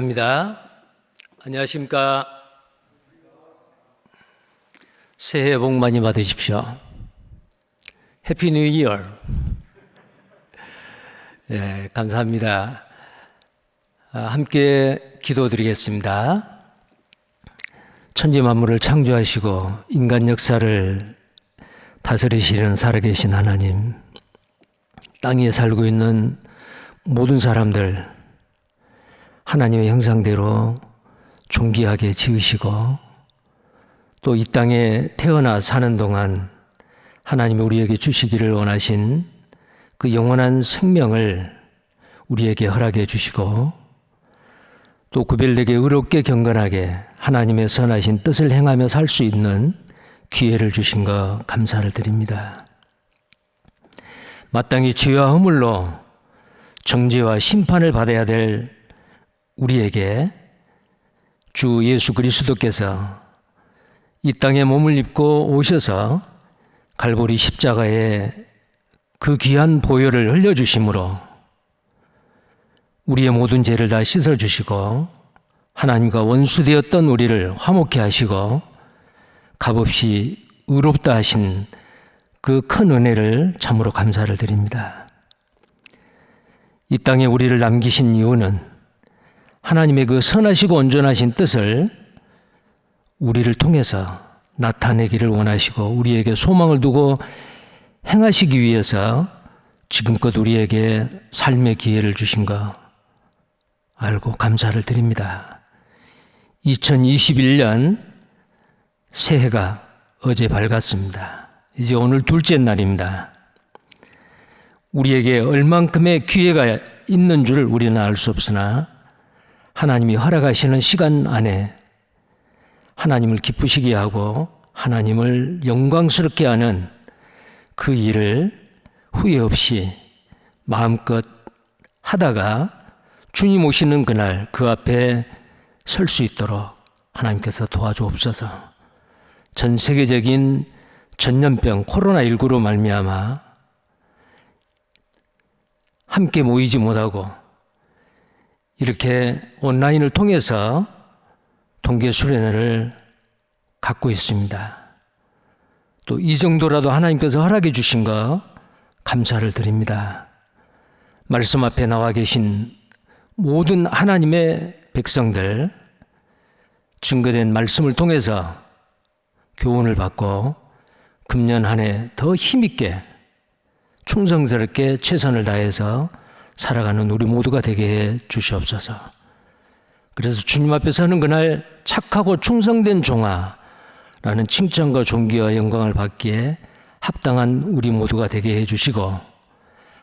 입니다. 안녕하십니까. 새해 복 많이 받으십시오. 해피 뉴 이어. 네, 감사합니다. 함께 기도드리겠습니다. 천지 만물을 창조하시고 인간 역사를 다스리시는 살아계신 하나님, 땅 위에 살고 있는 모든 사람들 하나님의 형상대로 존귀하게 지으시고 또 이 땅에 태어나 사는 동안 하나님이 우리에게 주시기를 원하신 그 영원한 생명을 우리에게 허락해 주시고 또 구별되게 의롭게 경건하게 하나님의 선하신 뜻을 행하며 살 수 있는 기회를 주신 것 감사를 드립니다. 마땅히 죄와 허물로 정죄와 심판을 받아야 될 우리에게 주 예수 그리스도께서 이 땅에 몸을 입고 오셔서 갈보리 십자가에 그 귀한 보혈을 흘려주심으로 우리의 모든 죄를 다 씻어주시고 하나님과 원수되었던 우리를 화목케 하시고 값없이 의롭다 하신 그 큰 은혜를 참으로 감사를 드립니다. 이 땅에 우리를 남기신 이유는 하나님의 그 선하시고 온전하신 뜻을 우리를 통해서 나타내기를 원하시고 우리에게 소망을 두고 행하시기 위해서 지금껏 우리에게 삶의 기회를 주신 거 알고 감사를 드립니다. 2021년 새해가 어제 밝았습니다. 이제 오늘 둘째 날입니다. 우리에게 얼만큼의 기회가 있는 줄 우리는 알 수 없으나 하나님이 허락하시는 시간 안에 하나님을 기쁘시게 하고 하나님을 영광스럽게 하는 그 일을 후회 없이 마음껏 하다가 주님 오시는 그날 그 앞에 설 수 있도록 하나님께서 도와주옵소서. 전 세계적인 전염병 코로나19로 말미암아 함께 모이지 못하고 이렇게 온라인을 통해서 동계 수련회를 갖고 있습니다. 또 이 정도라도 하나님께서 허락해 주신 거 감사를 드립니다. 말씀 앞에 나와 계신 모든 하나님의 백성들 증거된 말씀을 통해서 교훈을 받고 금년 한 해 더 힘있게 충성스럽게 최선을 다해서 살아가는 우리 모두가 되게 해 주시옵소서. 그래서 주님 앞에 서는 그날 착하고 충성된 종아라는 칭찬과 존귀와 영광을 받기에 합당한 우리 모두가 되게 해 주시고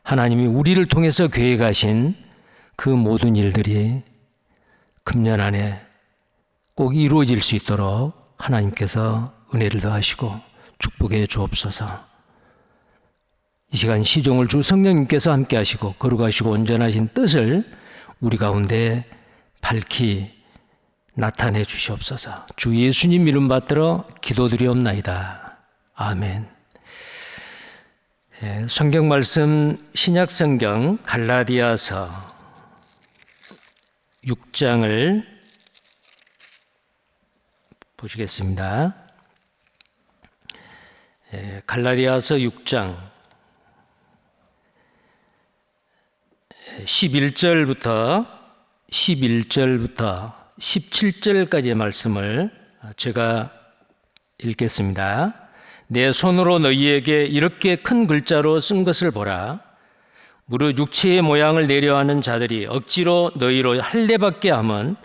하나님이 우리를 통해서 계획하신 그 모든 일들이 금년 안에 꼭 이루어질 수 있도록 하나님께서 은혜를 더하시고 축복해 주옵소서. 이 시간 시종을 주 성령님께서 함께 하시고 거룩하시고 온전하신 뜻을 우리 가운데 밝히 나타내 주시옵소서. 주 예수님 이름 받들어 기도드리옵나이다. 아멘. 성경 말씀 신약 성경 갈라디아서 6장을 보시겠습니다. 갈라디아서 6장 11절부터 17절까지의 말씀을 제가 읽겠습니다. 내 손으로 너희에게 이렇게 큰 글자로 쓴 것을 보라. 무릇 육체의 모양을 내려하는 자들이 억지로 너희로 할례받게 함은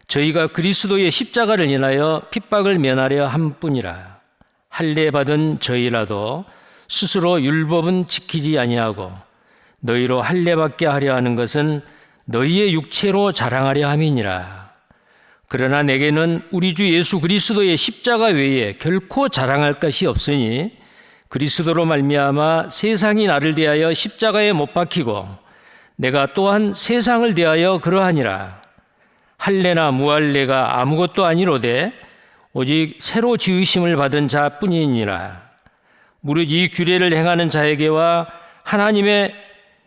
저희가 그리스도의 십자가를 인하여 핍박을 면하려 함 뿐이라. 할례받은 저희라도 스스로 율법은 지키지 아니하고 너희로 할례받게 하려 하는 것은 너희의 육체로 자랑하려 함이니라. 그러나 내게는 우리 주 예수 그리스도의 십자가 외에 결코 자랑할 것이 없으니 그리스도로 말미암아 세상이 나를 대하여 십자가에 못 박히고 내가 또한 세상을 대하여 그러하니라. 할례나 무할례가 아무것도 아니로되 오직 새로 지으심을 받은 자뿐이니라. 무릇 이 규례를 행하는 자에게와 하나님의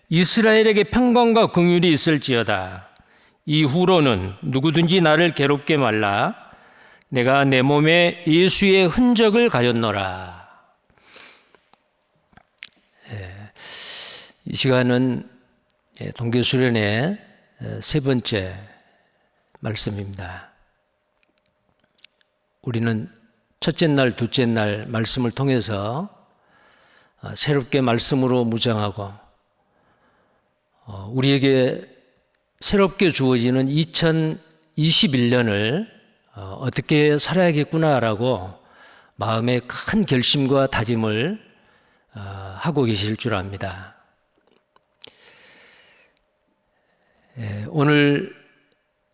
이스라엘에게 평강과 긍휼이 있을지어다. 이후로는 누구든지 나를 괴롭게 말라. 내가 내 몸에 예수의 흔적을 가졌노라. 이 시간은 동계수련의 세 번째 말씀입니다. 우리는 첫째 날, 둘째 날 말씀을 통해서 새롭게 말씀으로 무장하고 우리에게 새롭게 주어지는 2021년을 어떻게 살아야겠구나라고 마음에 큰 결심과 다짐을 하고 계실 줄 압니다. 오늘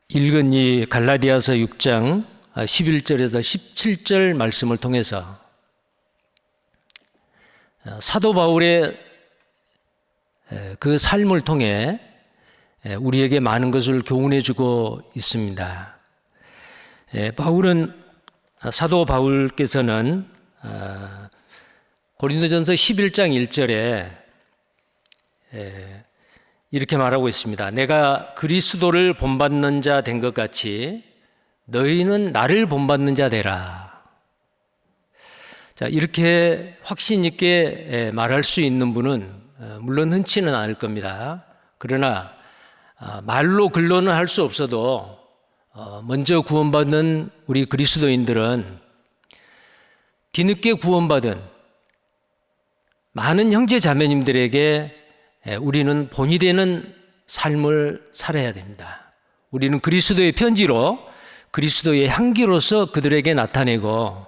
읽은 이 갈라디아서 6장 11절에서 17절 말씀을 통해서 사도 바울의 그 삶을 통해 우리에게 많은 것을 교훈해 주고 있습니다. 사도 바울께서는 고린도전서 11장 1절에 이렇게 말하고 있습니다. 내가 그리스도를 본받는 자 된 것 같이 너희는 나를 본받는 자 되라. 자, 이렇게 확신 있게 말할 수 있는 분은 물론 흔치는 않을 겁니다. 그러나 말로 글로는 할 수 없어도 먼저 구원받는 우리 그리스도인들은 뒤늦게 구원받은 많은 형제 자매님들에게 우리는 본이 되는 삶을 살아야 됩니다. 우리는 그리스도의 편지로 그리스도의 향기로서 그들에게 나타내고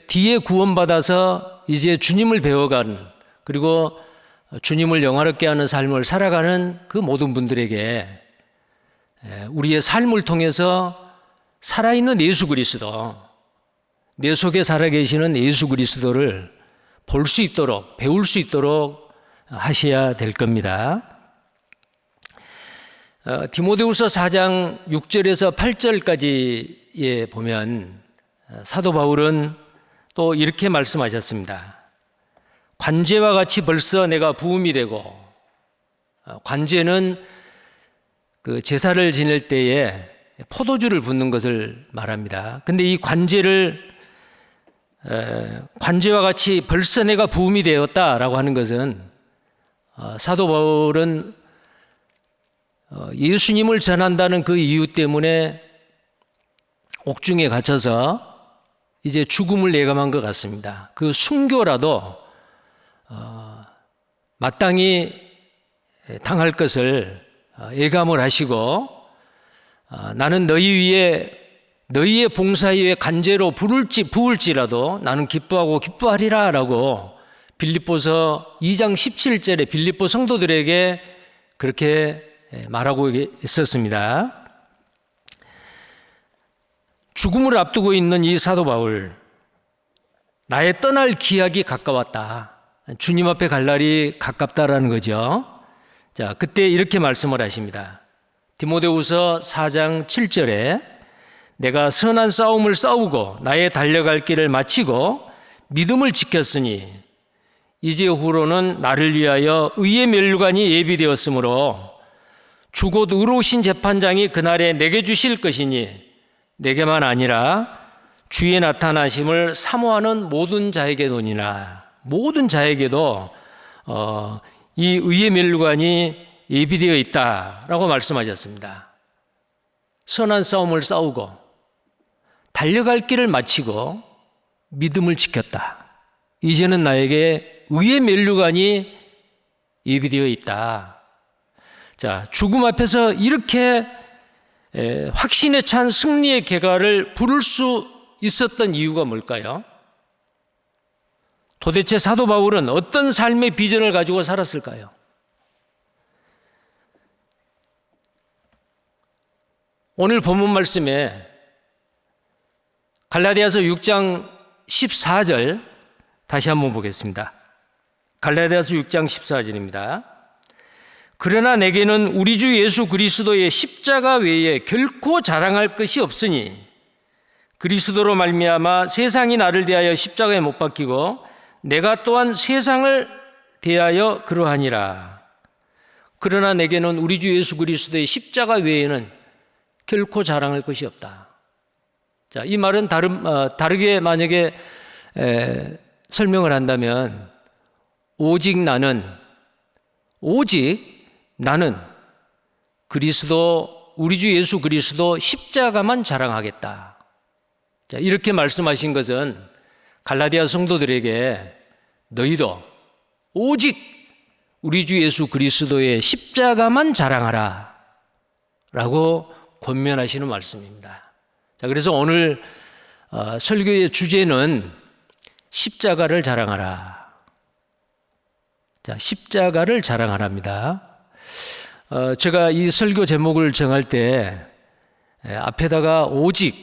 뒤에 구원받아서 이제 주님을 배워가는 그리고 주님을 영화롭게 하는 삶을 살아가는 그 모든 분들에게 우리의 삶을 통해서 살아있는 예수 그리스도, 내 속에 살아계시는 예수 그리스도를 볼 수 있도록, 배울 수 있도록 하셔야 될 겁니다. 디모데후서 4장 6절에서 8절까지에 보면 사도 바울은 또 이렇게 말씀하셨습니다. 관제와 같이 벌써 내가 부음이 되고, 관제는 그 제사를 지낼 때에 포도주를 붓는 것을 말합니다. 근데 이 관제와 같이 벌써 내가 부음이 되었다라고 하는 것은 사도 바울은 예수님을 전한다는 그 이유 때문에 옥중에 갇혀서 이제 죽음을 예감한 것 같습니다. 그 순교라도 마땅히 당할 것을 예감을 하시고 나는 너희의 봉사 위에 간제로 부을지라도 나는 기뻐하고 기뻐하리라 라고 빌립보서 2장 17절에 빌립보 성도들에게 그렇게 말하고 있었습니다. 죽음을 앞두고 있는 이 사도 바울, 나의 떠날 기약이 가까웠다. 주님 앞에 갈 날이 가깝다라는 거죠. 자, 그때 이렇게 말씀을 하십니다. 디모데후서 4장 7절에 내가 선한 싸움을 싸우고 나의 달려갈 길을 마치고 믿음을 지켰으니 이제 후로는 나를 위하여 의의 면류관이 예비되었으므로 주곧 의로우신 재판장이 그날에 내게 주실 것이니 내게만 아니라 주의 나타나심을 사모하는 모든 자에게도니라. 모든 자에게도 이 의의 면류관이 예비되어 있다라고 말씀하셨습니다. 선한 싸움을 싸우고 달려갈 길을 마치고 믿음을 지켰다. 이제는 나에게 의의 면류관이 예비되어 있다. 자, 죽음 앞에서 이렇게 확신에 찬 승리의 개가를 부를 수 있었던 이유가 뭘까요? 도대체 사도 바울은 어떤 삶의 비전을 가지고 살았을까요? 오늘 본문 말씀에 갈라디아서 6장 14절 다시 한번 보겠습니다. 갈라디아서 6장 14절입니다. 그러나 내게는 우리 주 예수 그리스도의 십자가 외에 결코 자랑할 것이 없으니 그리스도로 말미암아 세상이 나를 대하여 십자가에 못 박히고 내가 또한 세상을 대하여 그러하니라. 그러나 내게는 우리 주 예수 그리스도의 십자가 외에는 결코 자랑할 것이 없다. 자, 이 말은 다르게 만약에 설명을 한다면 오직 나는 그리스도, 우리 주 예수 그리스도 십자가만 자랑하겠다. 자, 이렇게 말씀하신 것은 갈라디아 성도들에게 너희도 오직 우리 주 예수 그리스도의 십자가만 자랑하라 라고 권면하시는 말씀입니다. 자, 그래서 오늘 설교의 주제는 십자가를 자랑하라. 자, 십자가를 자랑하랍니다. 제가 이 설교 제목을 정할 때 앞에다가 오직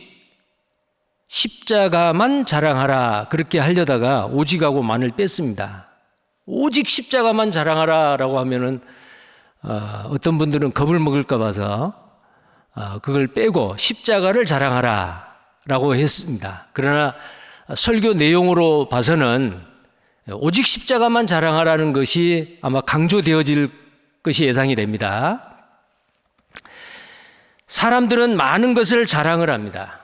십자가만 자랑하라 그렇게 하려다가 오직하고 만을 뺐습니다. 오직 십자가만 자랑하라 라고 하면은 어떤 분들은 겁을 먹을까 봐서 그걸 빼고 십자가를 자랑하라 라고 했습니다. 그러나 설교 내용으로 봐서는 오직 십자가만 자랑하라는 것이 아마 강조되어질 것이 예상이 됩니다. 사람들은 많은 것을 자랑을 합니다.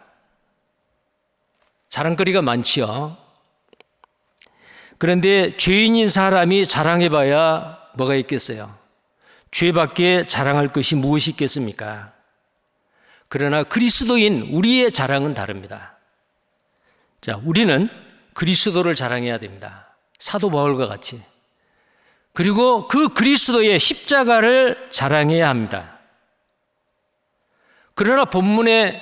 자랑거리가 많지요. 그런데 죄인인 사람이 자랑해봐야 뭐가 있겠어요? 죄밖에 자랑할 것이 무엇이 있겠습니까? 그러나 그리스도인 우리의 자랑은 다릅니다. 자, 우리는 그리스도를 자랑해야 됩니다. 사도 바울과 같이. 그리고 그 그리스도의 십자가를 자랑해야 합니다. 그러나 본문에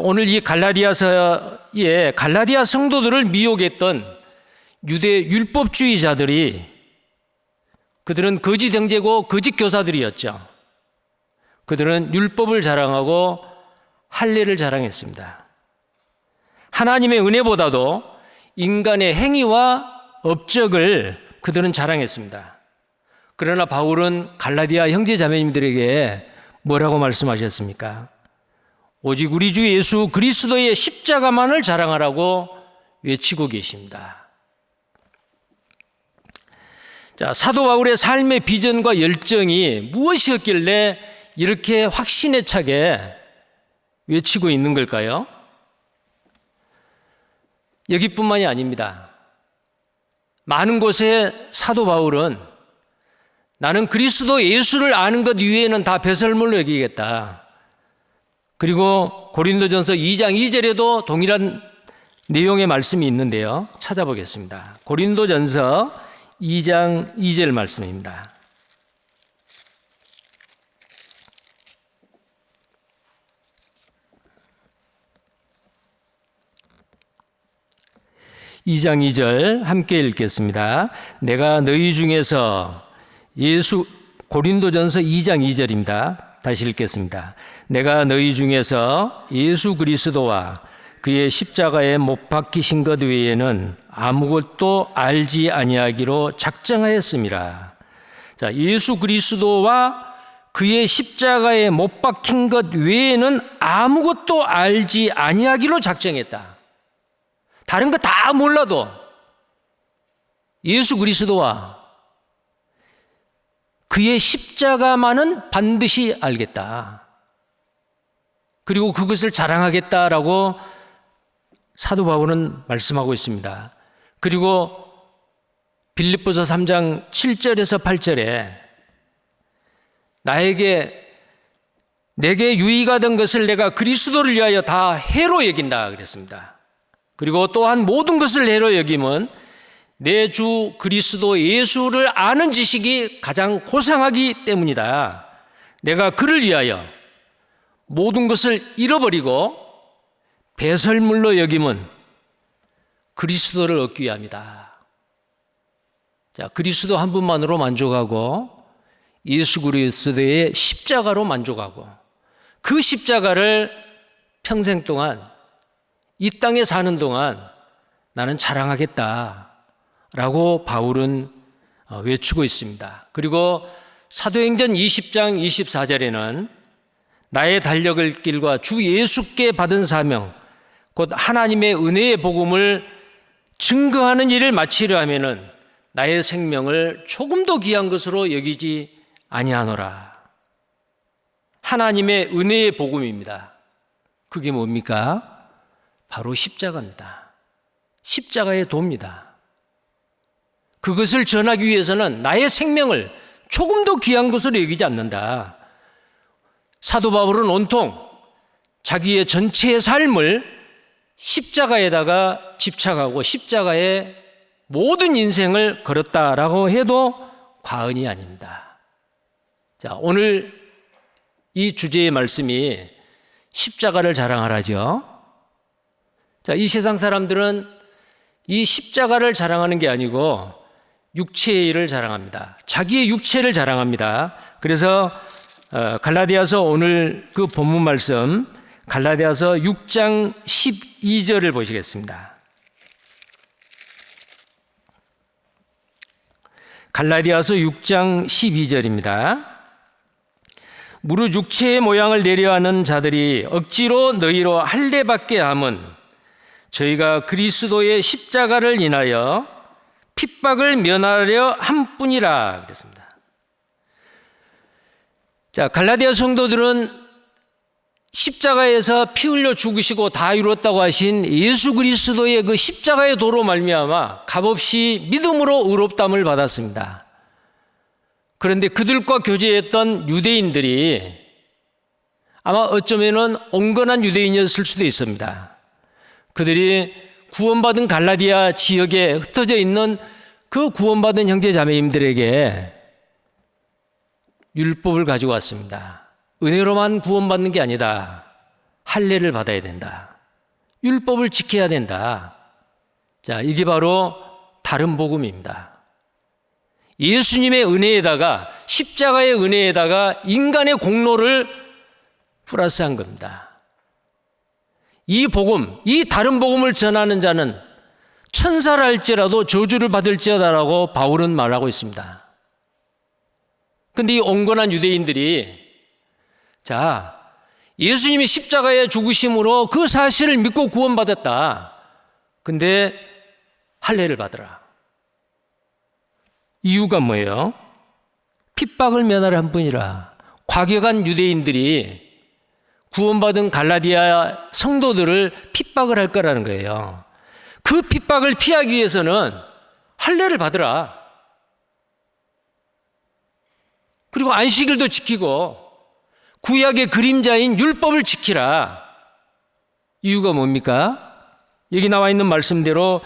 오늘 이 갈라디아서에 갈라디아 성도들을 미혹했던 유대 율법주의자들이, 그들은 거짓 형제고 거짓 교사들이었죠. 그들은 율법을 자랑하고 할례를 자랑했습니다. 하나님의 은혜보다도 인간의 행위와 업적을 그들은 자랑했습니다. 그러나 바울은 갈라디아 형제 자매님들에게 뭐라고 말씀하셨습니까? 오직 우리 주 예수 그리스도의 십자가만을 자랑하라고 외치고 계십니다. 자, 사도 바울의 삶의 비전과 열정이 무엇이었길래 이렇게 확신에 차게 외치고 있는 걸까요? 여기뿐만이 아닙니다. 많은 곳에 사도 바울은 나는 그리스도 예수를 아는 것 이외에는 다 배설물로 여기겠다. 그리고 고린도전서 2장 2절에도 동일한 내용의 말씀이 있는데요. 찾아보겠습니다. 고린도전서 2장 2절 말씀입니다. (2장 2절) 함께 읽겠습니다. 내가 너희 중에서 고린도전서 2장 2절입니다. 다시 읽겠습니다. 내가 너희 중에서 예수 그리스도와 그의 십자가에 못 박히신 것 외에는 아무것도 알지 아니하기로 작정하였음이라. 자, 예수 그리스도와 그의 십자가에 못 박힌 것 외에는 아무것도 알지 아니하기로 작정했다. 다른 거 다 몰라도 예수 그리스도와 그의 십자가만은 반드시 알겠다. 그리고 그것을 자랑하겠다라고 사도 바울은 말씀하고 있습니다. 그리고 빌립보서 3장 7절에서 8절에 내게 유익하던 것을 내가 그리스도를 위하여 다 해로 여긴다 그랬습니다. 그리고 또한 모든 것을 해로 여김은 내 주 그리스도 예수를 아는 지식이 가장 고상하기 때문이다. 내가 그를 위하여 모든 것을 잃어버리고 배설물로 여김은 그리스도를 얻기 위함이다. 자, 그리스도 한 분만으로 만족하고 예수 그리스도의 십자가로 만족하고 그 십자가를 평생 동안 이 땅에 사는 동안 나는 자랑하겠다라고 바울은 외치고 있습니다. 그리고 사도행전 20장 24절에는 나의 달려갈 길과 주 예수께 받은 사명 곧 하나님의 은혜의 복음을 증거하는 일을 마치려 하면은 나의 생명을 조금도 귀한 것으로 여기지 아니하노라. 하나님의 은혜의 복음입니다. 그게 뭡니까? 바로 십자가입니다. 십자가의 도입니다. 그것을 전하기 위해서는 나의 생명을 조금도 귀한 것으로 여기지 않는다. 사도 바울은 온통 자기의 전체의 삶을 십자가에다가 집착하고 십자가에 모든 인생을 걸었다라고 해도 과언이 아닙니다. 자, 오늘 이 주제의 말씀이 십자가를 자랑하라죠. 자, 이 세상 사람들은 이 십자가를 자랑하는 게 아니고 육체의 일을 자랑합니다. 자기의 육체를 자랑합니다. 그래서 갈라디아서 오늘 그 본문 말씀 갈라디아서 6장 12절을 보시겠습니다. 갈라디아서 6장 12절입니다. 무릇 육체의 모양을 내려하는 자들이 억지로 너희로 할례받게 함은 저희가 그리스도의 십자가를 인하여 핍박을 면하려 함뿐이라 그랬습니다. 자, 갈라디아 성도들은 십자가에서 피 흘려 죽으시고 다 이뤘다고 하신 예수 그리스도의 그 십자가의 도로 말미암아 값없이 믿음으로 의롭다함을 받았습니다. 그런데 그들과 교제했던 유대인들이 아마 어쩌면은 온건한 유대인이었을 수도 있습니다. 그들이 구원받은 갈라디아 지역에 흩어져 있는 그 구원받은 형제 자매님들에게 율법을 가지고 왔습니다. 은혜로만 구원받는 게 아니다. 할례를 받아야 된다. 율법을 지켜야 된다. 자, 이게 바로 다른 복음입니다. 예수님의 은혜에다가 십자가의 은혜에다가 인간의 공로를 플러스한 겁니다. 이 복음, 이 다른 복음을 전하는 자는 천사라 할지라도 저주를 받을지어다라고 바울은 말하고 있습니다. 그런데 이 온건한 유대인들이 자, 예수님이 십자가에 죽으심으로 그 사실을 믿고 구원받았다. 근데 할례를 받으라. 이유가 뭐예요? 핍박을 면하려 한 뿐이라. 과격한 유대인들이 구원받은 갈라디아 성도들을 핍박을 할 거라는 거예요. 그 핍박을 피하기 위해서는 할례를 받으라. 그리고 안식일도 지키고 구약의 그림자인 율법을 지키라. 이유가 뭡니까? 여기 나와 있는 말씀대로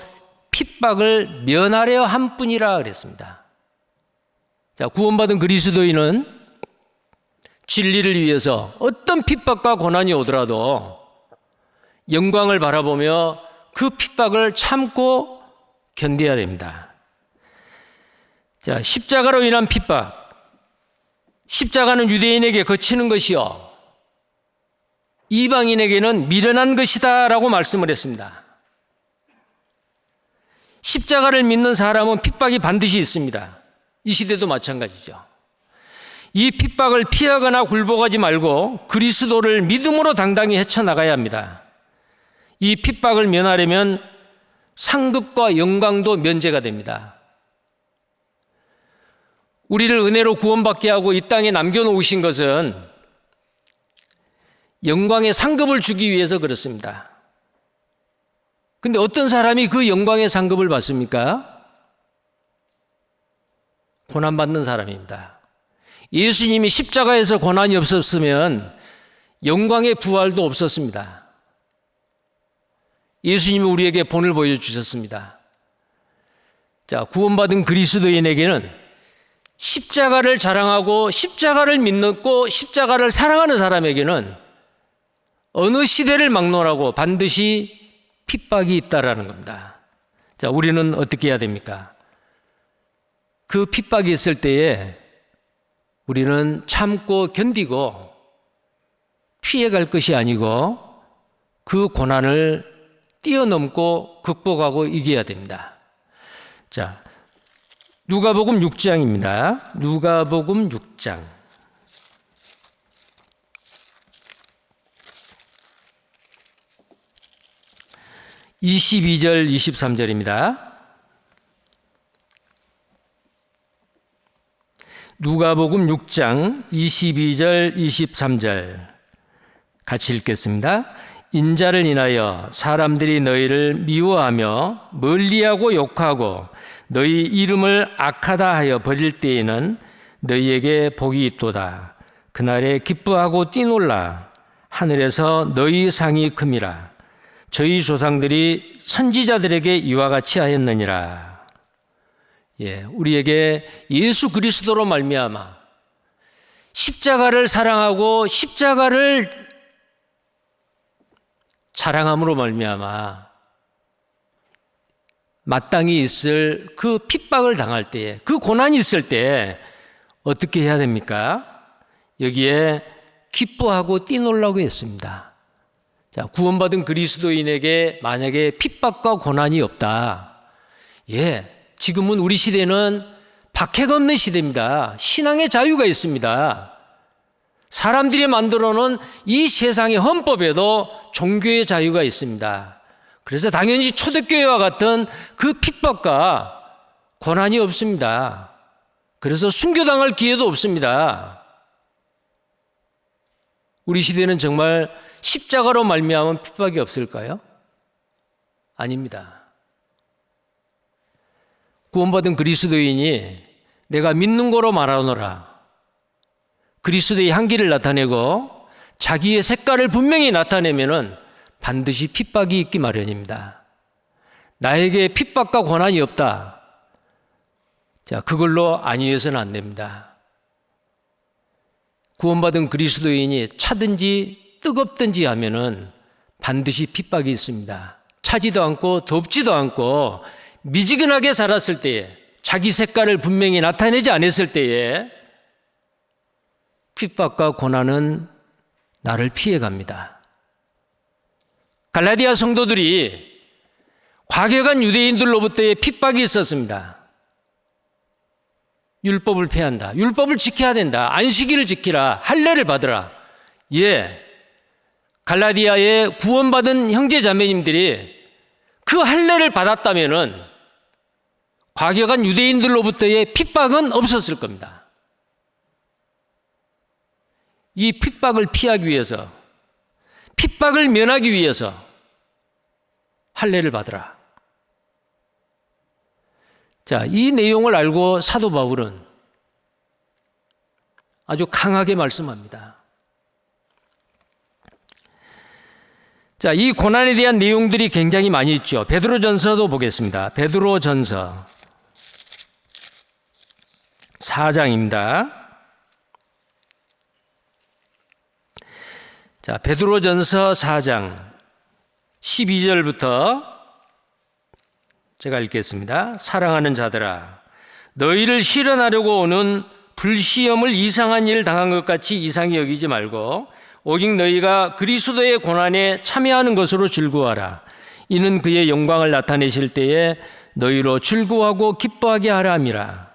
핍박을 면하려 한 뿐이라 그랬습니다. 자, 구원받은 그리스도인은 진리를 위해서 어떤 핍박과 고난이 오더라도 영광을 바라보며 그 핍박을 참고 견뎌야 됩니다. 자, 십자가로 인한 핍박. 십자가는 유대인에게 거치는 것이요 이방인에게는 미련한 것이다 라고 말씀을 했습니다. 십자가를 믿는 사람은 핍박이 반드시 있습니다. 이 시대도 마찬가지죠. 이 핍박을 피하거나 굴복하지 말고 그리스도를 믿음으로 당당히 헤쳐나가야 합니다. 이 핍박을 면하려면 상급과 영광도 면제가 됩니다. 우리를 은혜로 구원받게 하고 이 땅에 남겨놓으신 것은 영광의 상급을 주기 위해서 그렇습니다. 그런데 어떤 사람이 그 영광의 상급을 받습니까? 고난받는 사람입니다. 예수님이 십자가에서 고난이 없었으면 영광의 부활도 없었습니다. 예수님이 우리에게 본을 보여주셨습니다. 자, 구원받은 그리스도인에게는 십자가를 자랑하고 십자가를 믿고 십자가를 사랑하는 사람에게는 어느 시대를 막론하고 반드시 핍박이 있다라는 겁니다. 자, 우리는 어떻게 해야 됩니까? 그 핍박이 있을 때에 우리는 참고 견디고 피해갈 것이 아니고 그 고난을 뛰어넘고 극복하고 이겨야 됩니다. 자, 누가복음 6장입니다. 누가복음 6장. 22절 23절입니다. 누가복음 6장 22절 23절 같이 읽겠습니다. 인자를 인하여 사람들이 너희를 미워하며 멀리하고 욕하고 너희 이름을 악하다 하여 버릴 때에는 너희에게 복이 있도다. 그날에 기뻐하고 뛰놀라. 하늘에서 너희 상이 큼이라. 저희 조상들이 선지자들에게 이와 같이 하였느니라. 우리에게 예수 그리스도로 말미암아 십자가를 사랑하고 십자가를 자랑함으로 말미암아 마땅히 있을 그 핍박을 당할 때에, 그 고난이 있을 때 어떻게 해야 됩니까? 여기에 기뻐하고 뛰놀라고 했습니다. 자, 구원받은 그리스도인에게 만약에 핍박과 고난이 없다. 지금은 우리 시대는 박해가 없는 시대입니다. 신앙의 자유가 있습니다. 사람들이 만들어 놓은 이 세상의 헌법에도 종교의 자유가 있습니다. 그래서 당연히 초대교회와 같은 그 핍박과 고난이 없습니다. 그래서 순교당할 기회도 없습니다. 우리 시대는 정말 십자가로 말미암은 핍박이 없을까요? 아닙니다. 구원받은 그리스도인이 내가 믿는 거로 말하노라. 그리스도의 향기를 나타내고 자기의 색깔을 분명히 나타내면은 반드시 핍박이 있기 마련입니다. 나에게 핍박과 고난이 없다. 자, 그걸로 안위해서는 안 됩니다. 구원받은 그리스도인이 차든지 뜨겁든지 하면은 반드시 핍박이 있습니다. 차지도 않고 덥지도 않고 미지근하게 살았을 때에, 자기 색깔을 분명히 나타내지 않았을 때에 핍박과 고난은 나를 피해갑니다. 갈라디아 성도들이 과격한 유대인들로부터의 핍박이 있었습니다. 율법을 폐한다. 율법을 지켜야 된다. 안식일을 지키라. 할례를 받으라. 갈라디아의 구원받은 형제 자매님들이 그 할례를 받았다면은 과격한 유대인들로부터의 핍박은 없었을 겁니다. 이 핍박을 피하기 위해서, 핍박을 면하기 위해서 할례를 받으라. 자, 이 내용을 알고 사도 바울은 아주 강하게 말씀합니다. 자, 이 고난에 대한 내용들이 굉장히 많이 있죠. 베드로전서도 보겠습니다. 베드로전서 4장입니다. 자, 베드로전서 4장 12절부터 제가 읽겠습니다. 사랑하는 자들아, 너희를 실현하려고 오는 불시험을 이상한 일 당한 것 같이 이상히 여기지 말고 오직 너희가 그리스도의 고난에 참여하는 것으로 즐거워하라. 이는 그의 영광을 나타내실 때에 너희로 즐거워하고 기뻐하게 하라 함이라.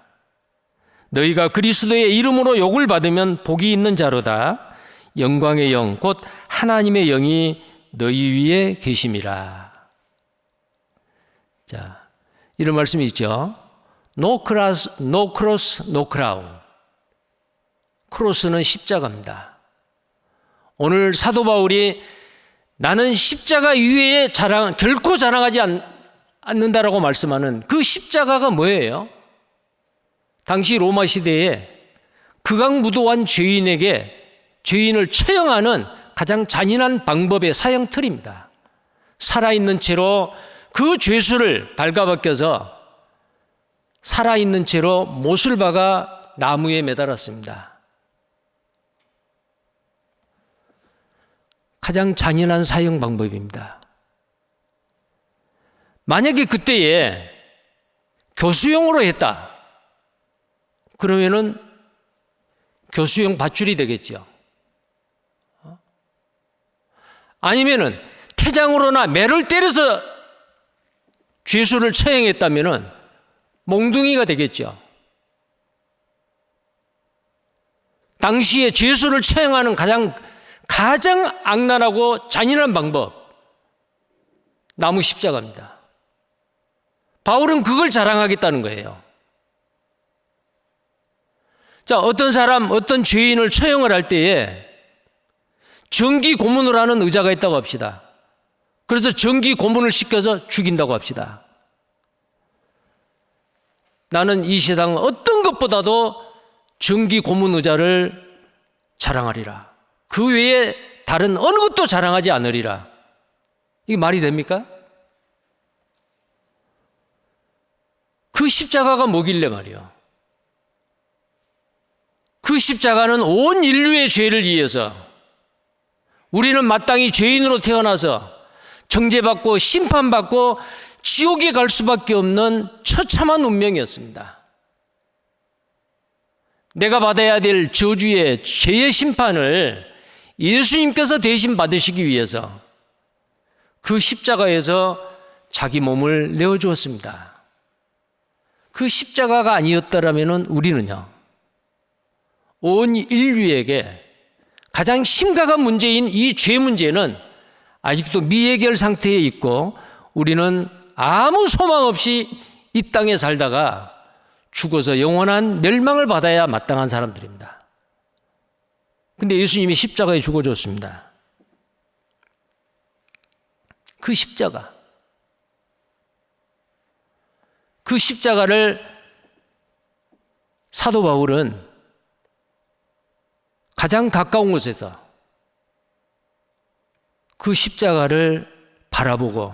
너희가 그리스도의 이름으로 욕을 받으면 복이 있는 자로다. 영광의 영, 곧 하나님의 영이 너희 위에 계심이라. 자, 이런 말씀이 있죠. No cross, no cross, no crown. 크로스는 십자가입니다. 오늘 사도 바울이 나는 십자가 위에 결코 자랑하지 않는다라고 말씀하는 그 십자가가 뭐예요? 당시 로마 시대에 극악무도한 죄인을 처형하는 가장 잔인한 방법의 사형 틀입니다. 살아있는 채로 그 죄수를 발가벗겨서 살아있는 채로 못을 박아 나무에 매달았습니다. 가장 잔인한 사형 방법입니다. 만약에 그때에 교수형으로 했다. 그러면은 교수형 밧줄이 되겠죠. 아니면은 태장으로나 매를 때려서 죄수를 처형했다면은 몽둥이가 되겠죠. 당시에 죄수를 처형하는 가장 악랄하고 잔인한 방법, 나무 십자가입니다. 바울은 그걸 자랑하겠다는 거예요. 자, 어떤 사람, 어떤 죄인을 처형을 할 때에 정기 고문을 하는 의자가 있다고 합시다. 그래서 정기 고문을 시켜서 죽인다고 합시다. 나는 이 세상 어떤 것보다도 정기 고문 의자를 자랑하리라. 그 외에 다른 어느 것도 자랑하지 않으리라. 이게 말이 됩니까? 그 십자가가 뭐길래 말이요. 그 십자가는 온 인류의 죄를 위해서 우리는 마땅히 죄인으로 태어나서 정죄받고 심판받고 지옥에 갈 수밖에 없는 처참한 운명이었습니다. 내가 받아야 될 저주의 죄의 심판을 예수님께서 대신 받으시기 위해서 그 십자가에서 자기 몸을 내어주었습니다. 그 십자가가 아니었더라면 우리는요, 온 인류에게 가장 심각한 문제인 이 죄 문제는 아직도 미해결 상태에 있고 우리는 아무 소망 없이 이 땅에 살다가 죽어서 영원한 멸망을 받아야 마땅한 사람들입니다. 근데 예수님이 십자가에 죽어줬습니다. 그 십자가, 그 십자가를 사도 바울은 가장 가까운 곳에서 그 십자가를 바라보고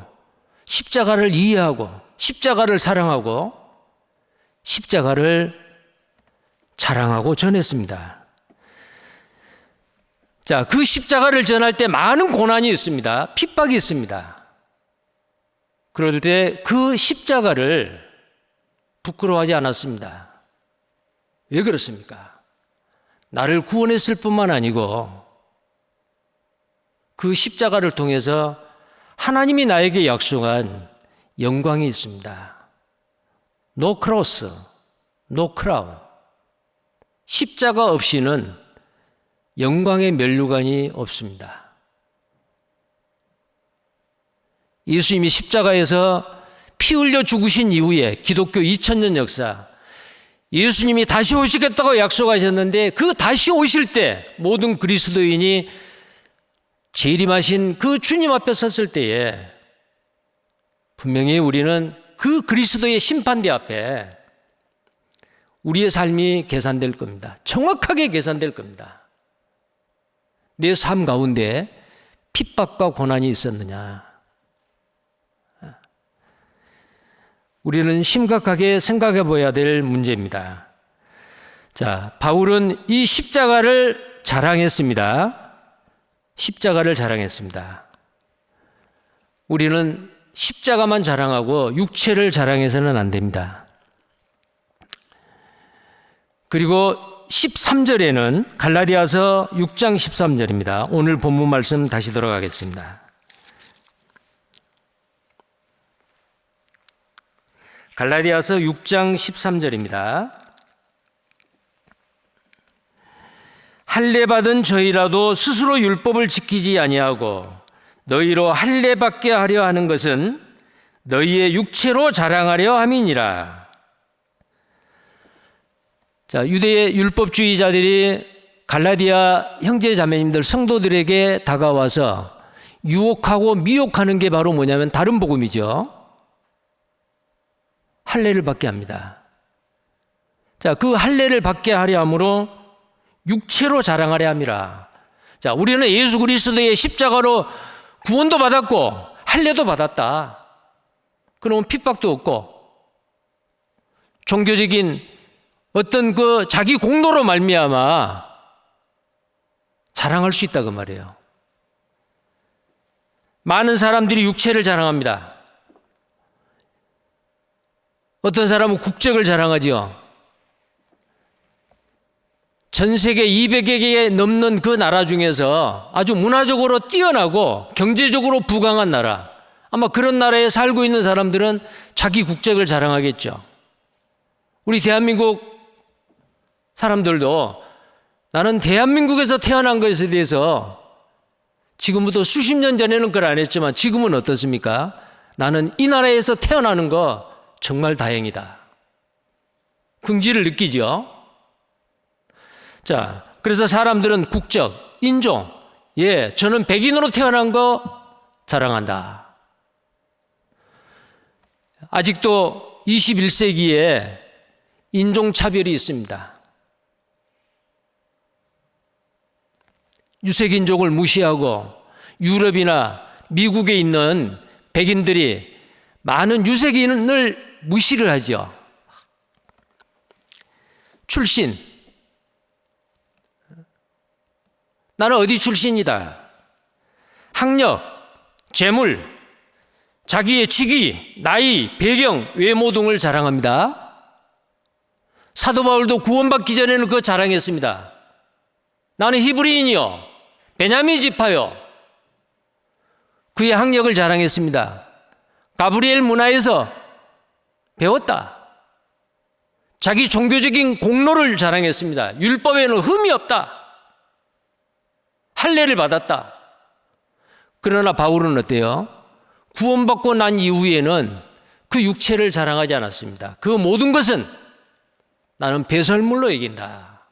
십자가를 이해하고 십자가를 사랑하고 십자가를 자랑하고 전했습니다. 자, 그 십자가를 전할 때 많은 고난이 있습니다. 핍박이 있습니다. 그럴 때 그 십자가를 부끄러워하지 않았습니다. 왜 그렇습니까? 나를 구원했을 뿐만 아니고 그 십자가를 통해서 하나님이 나에게 약속한 영광이 있습니다. No cross, no crown. 십자가 없이는 영광의 면류관이 없습니다. 예수님이 십자가에서 피 흘려 죽으신 이후에 기독교 2000년 역사, 예수님이 다시 오시겠다고 약속하셨는데 그 다시 오실 때 모든 그리스도인이 재림하신 그 주님 앞에 섰을 때에 분명히 우리는 그 그리스도의 심판대 앞에 우리의 삶이 계산될 겁니다. 정확하게 계산될 겁니다. 내 삶 가운데 핍박과 고난이 있었느냐? 우리는 심각하게 생각해 봐야 될 문제입니다. 자, 바울은 이 십자가를 자랑했습니다. 십자가를 자랑했습니다. 우리는 십자가만 자랑하고 육체를 자랑해서는 안 됩니다. 그리고 13절에는 갈라디아서 6장 13절입니다. 오늘 본문 말씀 다시 들어가겠습니다. 갈라디아서 6장 13절입니다. 할례 받은 저희라도 스스로 율법을 지키지 아니하고 너희로 할례 받게 하려 하는 것은 너희의 육체로 자랑하려 함이니라. 자, 유대의 율법주의자들이 갈라디아 형제 자매님들 성도들에게 다가와서 유혹하고 미혹하는 게 바로 뭐냐면 다른 복음이죠. 할례를 받게 합니다. 자, 그 할례를 받게 하려 함으로 육체로 자랑하려 함이라. 자, 우리는 예수 그리스도의 십자가로 구원도 받았고 할례도 받았다. 그러면 핍박도 없고 종교적인 어떤 그 자기 공로로 말미암아 자랑할 수 있다 그 말이에요. 많은 사람들이 육체를 자랑합니다. 어떤 사람은 국적을 자랑하죠. 전 세계 200여 개에 넘는 그 나라 중에서 아주 문화적으로 뛰어나고 경제적으로 부강한 나라, 아마 그런 나라에 살고 있는 사람들은 자기 국적을 자랑하겠죠. 우리 대한민국 사람들도 나는 대한민국에서 태어난 것에 대해서 지금부터 수십 년 전에는 그걸 안 했지만 지금은 어떻습니까? 나는 이 나라에서 태어나는 거 정말 다행이다. 긍지를 느끼죠. 자, 그래서 사람들은 국적, 인종, 예, 저는 백인으로 태어난 거 자랑한다. 아직도 21세기에 인종차별이 있습니다. 유색인종을 무시하고 유럽이나 미국에 있는 백인들이 많은 유색인을 무시를 하죠. 출신. 나는 어디 출신이다. 학력, 재물, 자기의 직위, 나이, 배경, 외모 등을 자랑합니다. 사도 바울도 구원받기 전에는 그거 자랑했습니다. 나는 히브리인이요, 베냐민 지파요. 그의 학력을 자랑했습니다. 가브리엘 문화에서 배웠다. 자기 종교적인 공로를 자랑했습니다. 율법에는 흠이 없다. 할례를 받았다. 그러나 바울은 어때요? 구원받고 난 이후에는 그 육체를 자랑하지 않았습니다. 그 모든 것은 나는 배설물로 여긴다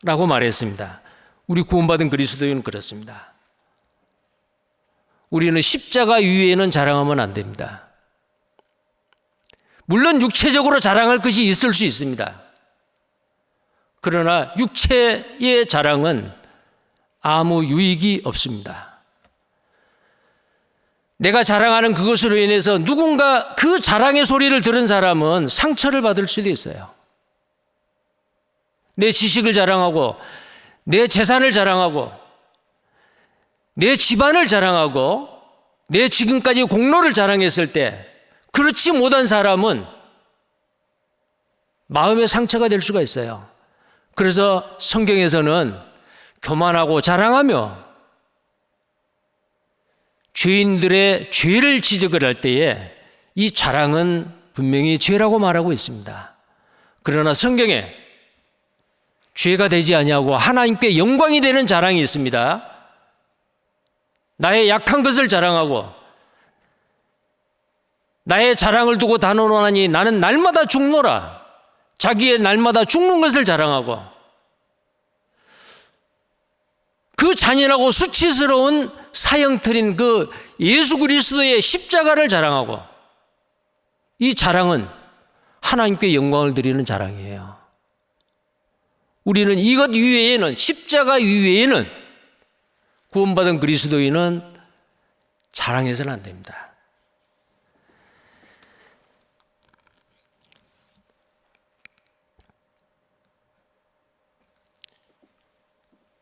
라고 말했습니다. 우리 구원받은 그리스도인은 그렇습니다. 우리는 십자가 위에는 자랑하면 안 됩니다. 물론 육체적으로 자랑할 것이 있을 수 있습니다. 그러나 육체의 자랑은 아무 유익이 없습니다. 내가 자랑하는 그것으로 인해서 누군가 그 자랑의 소리를 들은 사람은 상처를 받을 수도 있어요. 내 지식을 자랑하고 내 재산을 자랑하고 내 집안을 자랑하고 내 지금까지 공로를 자랑했을 때 그렇지 못한 사람은 마음의 상처가 될 수가 있어요. 그래서 성경에서는 교만하고 자랑하며 죄인들의 죄를 지적을 할 때에 이 자랑은 분명히 죄라고 말하고 있습니다. 그러나 성경에 죄가 되지 아니하고 하나님께 영광이 되는 자랑이 있습니다. 나의 약한 것을 자랑하고 나의 자랑을 두고 단언하니 나는 날마다 죽노라. 자기의 날마다 죽는 것을 자랑하고 그 잔인하고 수치스러운 사형틀인 그 예수 그리스도의 십자가를 자랑하고 이 자랑은 하나님께 영광을 드리는 자랑이에요. 우리는 이것 이외에는 십자가 이외에는 구원받은 그리스도인은 자랑해서는 안 됩니다.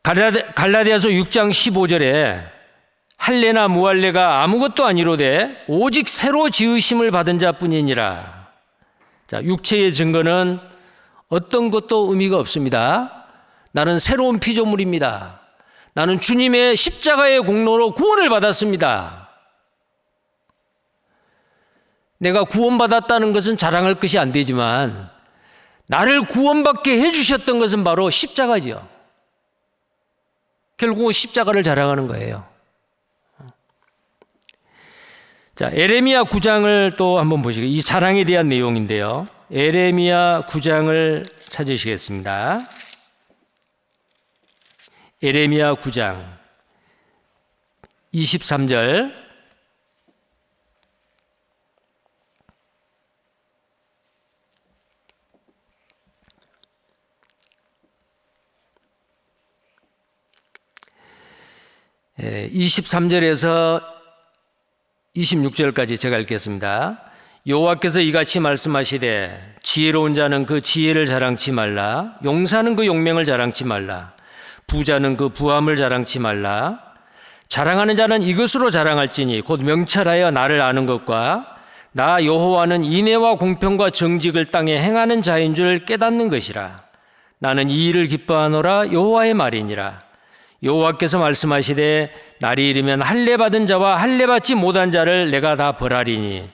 갈라디아서 6장 15절에 할례나 무할례가 아무것도 아니로되 오직 새로 지으심을 받은 자뿐이니라. 자, 육체의 증거는 어떤 것도 의미가 없습니다. 나는 새로운 피조물입니다. 나는 주님의 십자가의 공로로 구원을 받았습니다. 내가 구원받았다는 것은 자랑할 것이 안 되지만 나를 구원받게 해주셨던 것은 바로 십자가죠. 결국 십자가를 자랑하는 거예요. 자, 에레미야 9장을 또 한번 보시고 이 자랑에 대한 내용인데요. 에레미야 9장을 찾으시겠습니다. 에레미야 9장 23절 예, 23절에서 26절까지 제가 읽겠습니다. 여호와께서 이같이 말씀하시되 지혜로운 자는 그 지혜를 자랑치 말라. 용사는 그 용맹을 자랑치 말라. 부자는 그 부함을 자랑치 말라. 자랑하는 자는 이것으로 자랑할지니 곧 명철하여 나를 아는 것과 나 여호와는 인애와 공평과 정직을 땅에 행하는 자인 줄 깨닫는 것이라. 나는 이 일을 기뻐하노라. 여호와의 말이니라. 여호와께서 말씀하시되 날이 이르면 할례 받은 자와 할례 받지 못한 자를 내가 다 벌하리니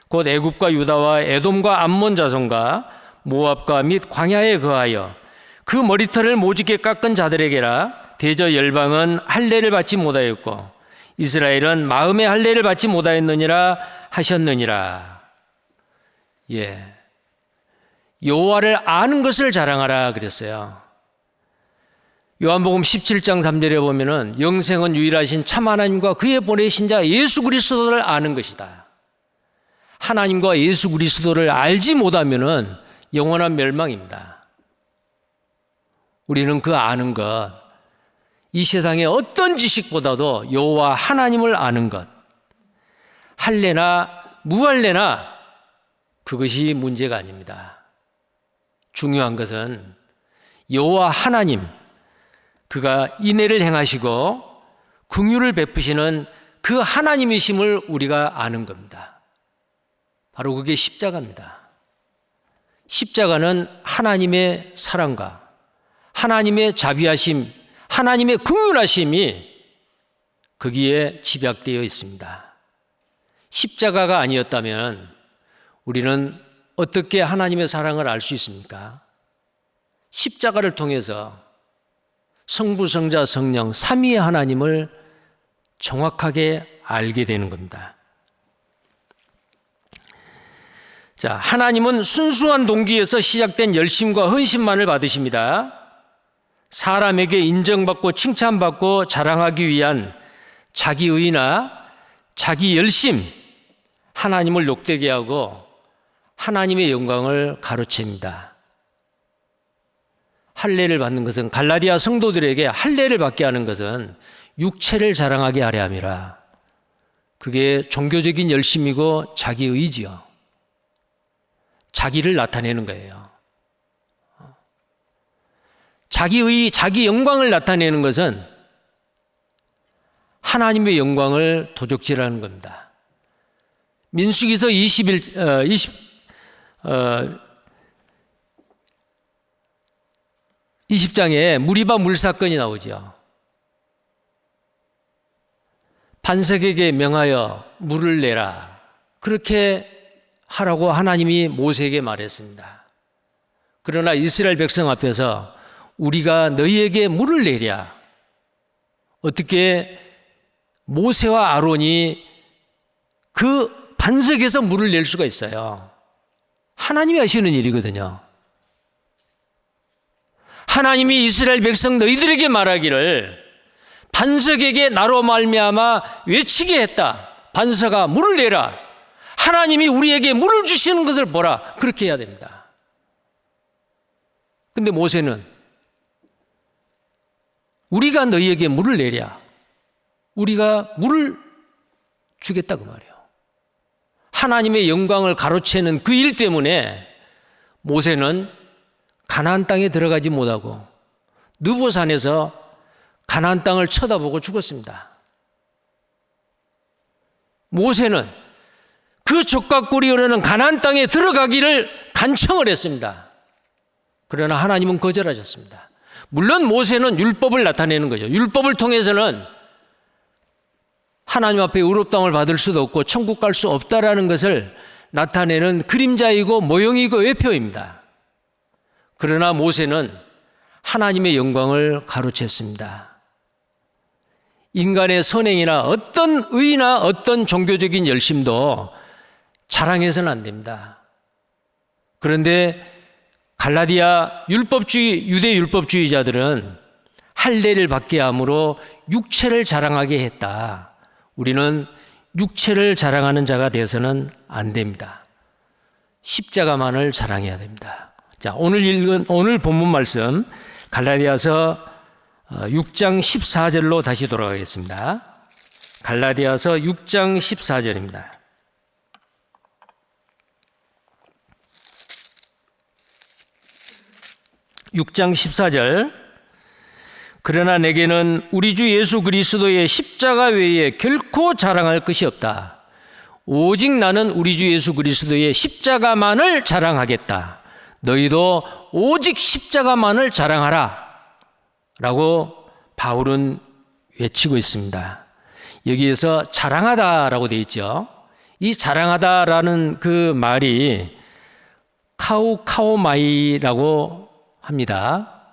곧 애굽과 유다와 에돔과 암몬 자손과 모압과 및 광야에 거하여 그 머리털을 모직게 깎은 자들에게라. 대저 열방은 할례를 받지 못하였고 이스라엘은 마음의 할례를 받지 못하였느니라 하셨느니라. 예, 여호와를 아는 것을 자랑하라 그랬어요. 요한복음 17장 3절에 보면은 영생은 유일하신 참 하나님과 그의 보내신 자 예수 그리스도를 아는 것이다. 하나님과 예수 그리스도를 알지 못하면은 영원한 멸망입니다. 우리는 그 아는 것, 이 세상의 어떤 지식보다도 여호와 하나님을 아는 것, 할래나 무할래나 그것이 문제가 아닙니다. 중요한 것은 여호와 하나님, 그가 인애를 행하시고 긍휼을 베푸시는 그 하나님이심을 우리가 아는 겁니다. 바로 그게 십자가입니다. 십자가는 하나님의 사랑과 하나님의 자비하심, 하나님의 긍휼하심이 거기에 집약되어 있습니다. 십자가가 아니었다면 우리는 어떻게 하나님의 사랑을 알 수 있습니까? 십자가를 통해서 성부, 성자, 성령 삼위의 하나님을 정확하게 알게 되는 겁니다. 자, 하나님은 순수한 동기에서 시작된 열심과 헌신만을 받으십니다. 사람에게 인정받고 칭찬받고 자랑하기 위한 자기의나 자기 열심, 하나님을 욕되게 하고 하나님의 영광을 가로챕니다. 할례를 받는 것은, 갈라디아 성도들에게 할례를 받게 하는 것은 육체를 자랑하게 하려 함이라. 그게 종교적인 열심이고 자기 의지요. 자기를 나타내는 거예요. 자기 의, 자기 영광을 나타내는 것은 하나님의 영광을 도적질하는 겁니다. 민수기서 20장에 무리바 물 사건이 나오죠. 반석에게 명하여 물을 내라. 그렇게 하라고 하나님이 모세에게 말했습니다. 그러나 이스라엘 백성 앞에서 우리가 너희에게 물을 내랴. 어떻게 모세와 아론이 그 반석에서 물을 낼 수가 있어요? 하나님이 하시는 일이거든요. 하나님이 이스라엘 백성 너희들에게 말하기를 반석에게 나로 말미암아 외치게 했다. 반석아 물을 내라. 하나님이 우리에게 물을 주시는 것을 보라. 그렇게 해야 됩니다. 근데 모세는 우리가 너희에게 물을 내랴. 우리가 물을 주겠다 그 말이에요. 하나님의 영광을 가로채는 그 일 때문에 모세는 가나안 땅에 들어가지 못하고 느보산에서 가나안 땅을 쳐다보고 죽었습니다. 모세는 그 젖과 꿀이 흐르는 가나안 땅에 들어가기를 간청을 했습니다. 그러나 하나님은 거절하셨습니다. 물론 모세는 율법을 나타내는 거죠. 율법을 통해서는 하나님 앞에 의롭다함을 받을 수도 없고 천국 갈 수 없다라는 것을 나타내는 그림자이고 모형이고 외표입니다. 그러나 모세는 하나님의 영광을 가로챘습니다. 인간의 선행이나 어떤 의나 어떤 종교적인 열심도 자랑해서는 안 됩니다. 그런데 갈라디아 율법주의, 유대 율법주의자들은 할례를 받게 함으로 육체를 자랑하게 했다. 우리는 육체를 자랑하는 자가 되어서는 안 됩니다. 십자가만을 자랑해야 됩니다. 자, 오늘 본문 말씀 갈라디아서 6장 14절로 다시 돌아가겠습니다. 갈라디아서 6장 14절입니다. (6장 14절) 그러나 내게는 우리 주 예수 그리스도의 십자가 외에 결코 자랑할 것이 없다. 오직 나는 우리 주 예수 그리스도의 십자가만을 자랑하겠다. 너희도 오직 십자가만을 자랑하라 라고 바울은 외치고 있습니다. 여기에서 자랑하다라고 되어 있죠. 이 자랑하다라는 그 말이 카우카오마이라고 합니다.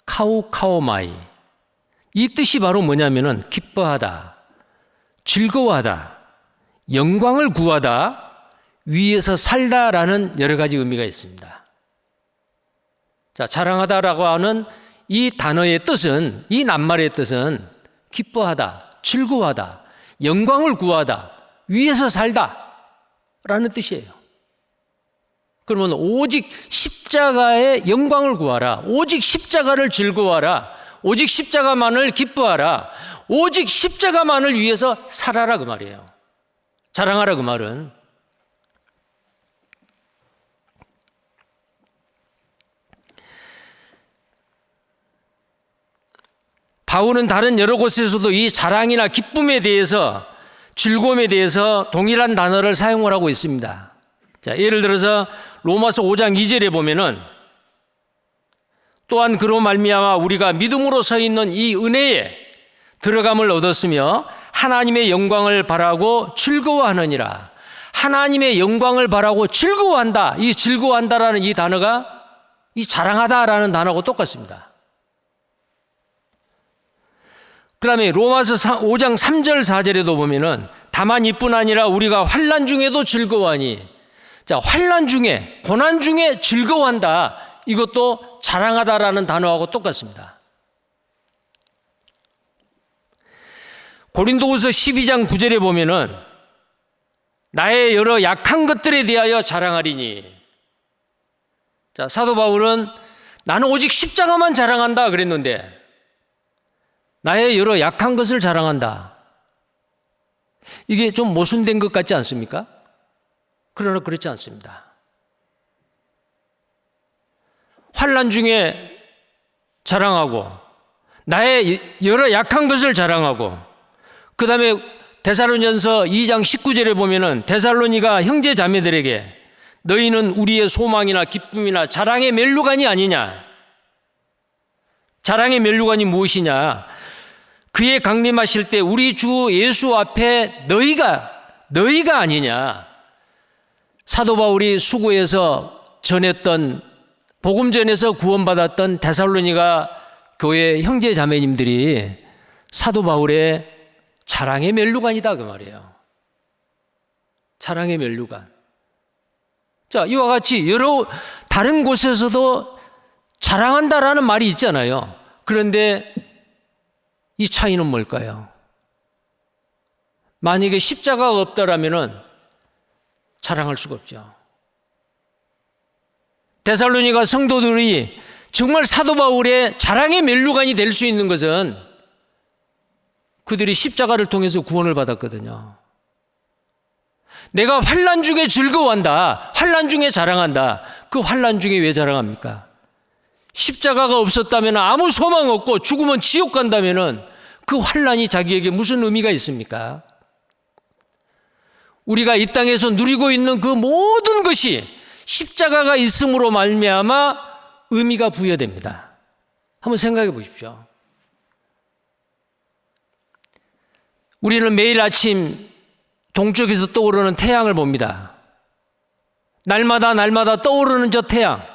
카우카오마이. 이 뜻이 바로 뭐냐면은 기뻐하다, 즐거워하다, 영광을 구하다, 위에서 살다라는 여러 가지 의미가 있습니다. 자, 자랑하다라고 하는 이 단어의 뜻은, 이 낱말의 뜻은 기뻐하다, 즐거워하다, 영광을 구하다, 위에서 살다 라는 뜻이에요. 그러면 오직 십자가의 영광을 구하라, 오직 십자가를 즐거워하라, 오직 십자가만을 기뻐하라, 오직 십자가만을 위해서 살아라 그 말이에요. 자랑하라 그 말은. 바울은 다른 여러 곳에서도 이 자랑이나 기쁨에 대해서, 즐거움에 대해서 동일한 단어를 사용을 하고 있습니다. 자, 예를 들어서 로마서 5장 2절에 보면은 또한 그로 말미암아 우리가 믿음으로 서 있는 이 은혜에 들어감을 얻었으며 하나님의 영광을 바라고 즐거워하느니라. 하나님의 영광을 바라고 즐거워한다. 이 즐거워한다라는 이 단어가 이 자랑하다라는 단어하고 똑같습니다. 그 다음에 로마서 5장 3절 4절에도 보면은 다만 이뿐 아니라 우리가 환난 중에도 즐거워하니, 자, 환난 중에, 고난 중에 즐거워한다. 이것도 자랑하다라는 단어하고 똑같습니다. 고린도후서 12장 9절에 보면은 나의 여러 약한 것들에 대하여 자랑하리니, 자, 사도 바울은 나는 오직 십자가만 자랑한다 그랬는데 나의 여러 약한 것을 자랑한다. 이게 좀 모순된 것 같지 않습니까? 그러나 그렇지 않습니다. 환난 중에 자랑하고, 나의 여러 약한 것을 자랑하고, 그 다음에 데살로니가서 2장 19절에 보면은 데살로니가 형제 자매들에게 너희는 우리의 소망이나 기쁨이나 자랑의 멜루간이 아니냐. 자랑의 멜루간이 무엇이냐? 그의 강림하실 때 우리 주 예수 앞에 너희가 아니냐. 사도 바울이 수고해서 전했던, 복음 전에서 구원받았던 데살로니가 교회 형제 자매님들이 사도 바울의 자랑의 멜루간이다 그 말이에요. 자랑의 멜루간. 자, 이와 같이 여러 다른 곳에서도 자랑한다라는 말이 있잖아요. 그런데 이 차이는 뭘까요? 만약에 십자가가 없다라면은 자랑할 수가 없죠. 데살로니가 성도들이 정말 사도 바울의 자랑의 멜루간이 될 수 있는 것은 그들이 십자가를 통해서 구원을 받았거든요. 내가 환난 중에 즐거워한다, 환난 중에 자랑한다. 그 환난 중에 왜 자랑합니까? 십자가가 없었다면, 아무 소망 없고 죽으면 지옥 간다면 그 환난이 자기에게 무슨 의미가 있습니까? 우리가 이 땅에서 누리고 있는 그 모든 것이 십자가가 있음으로 말미암아 의미가 부여됩니다. 한번 생각해 보십시오. 우리는 매일 아침 동쪽에서 떠오르는 태양을 봅니다. 날마다 떠오르는 저 태양,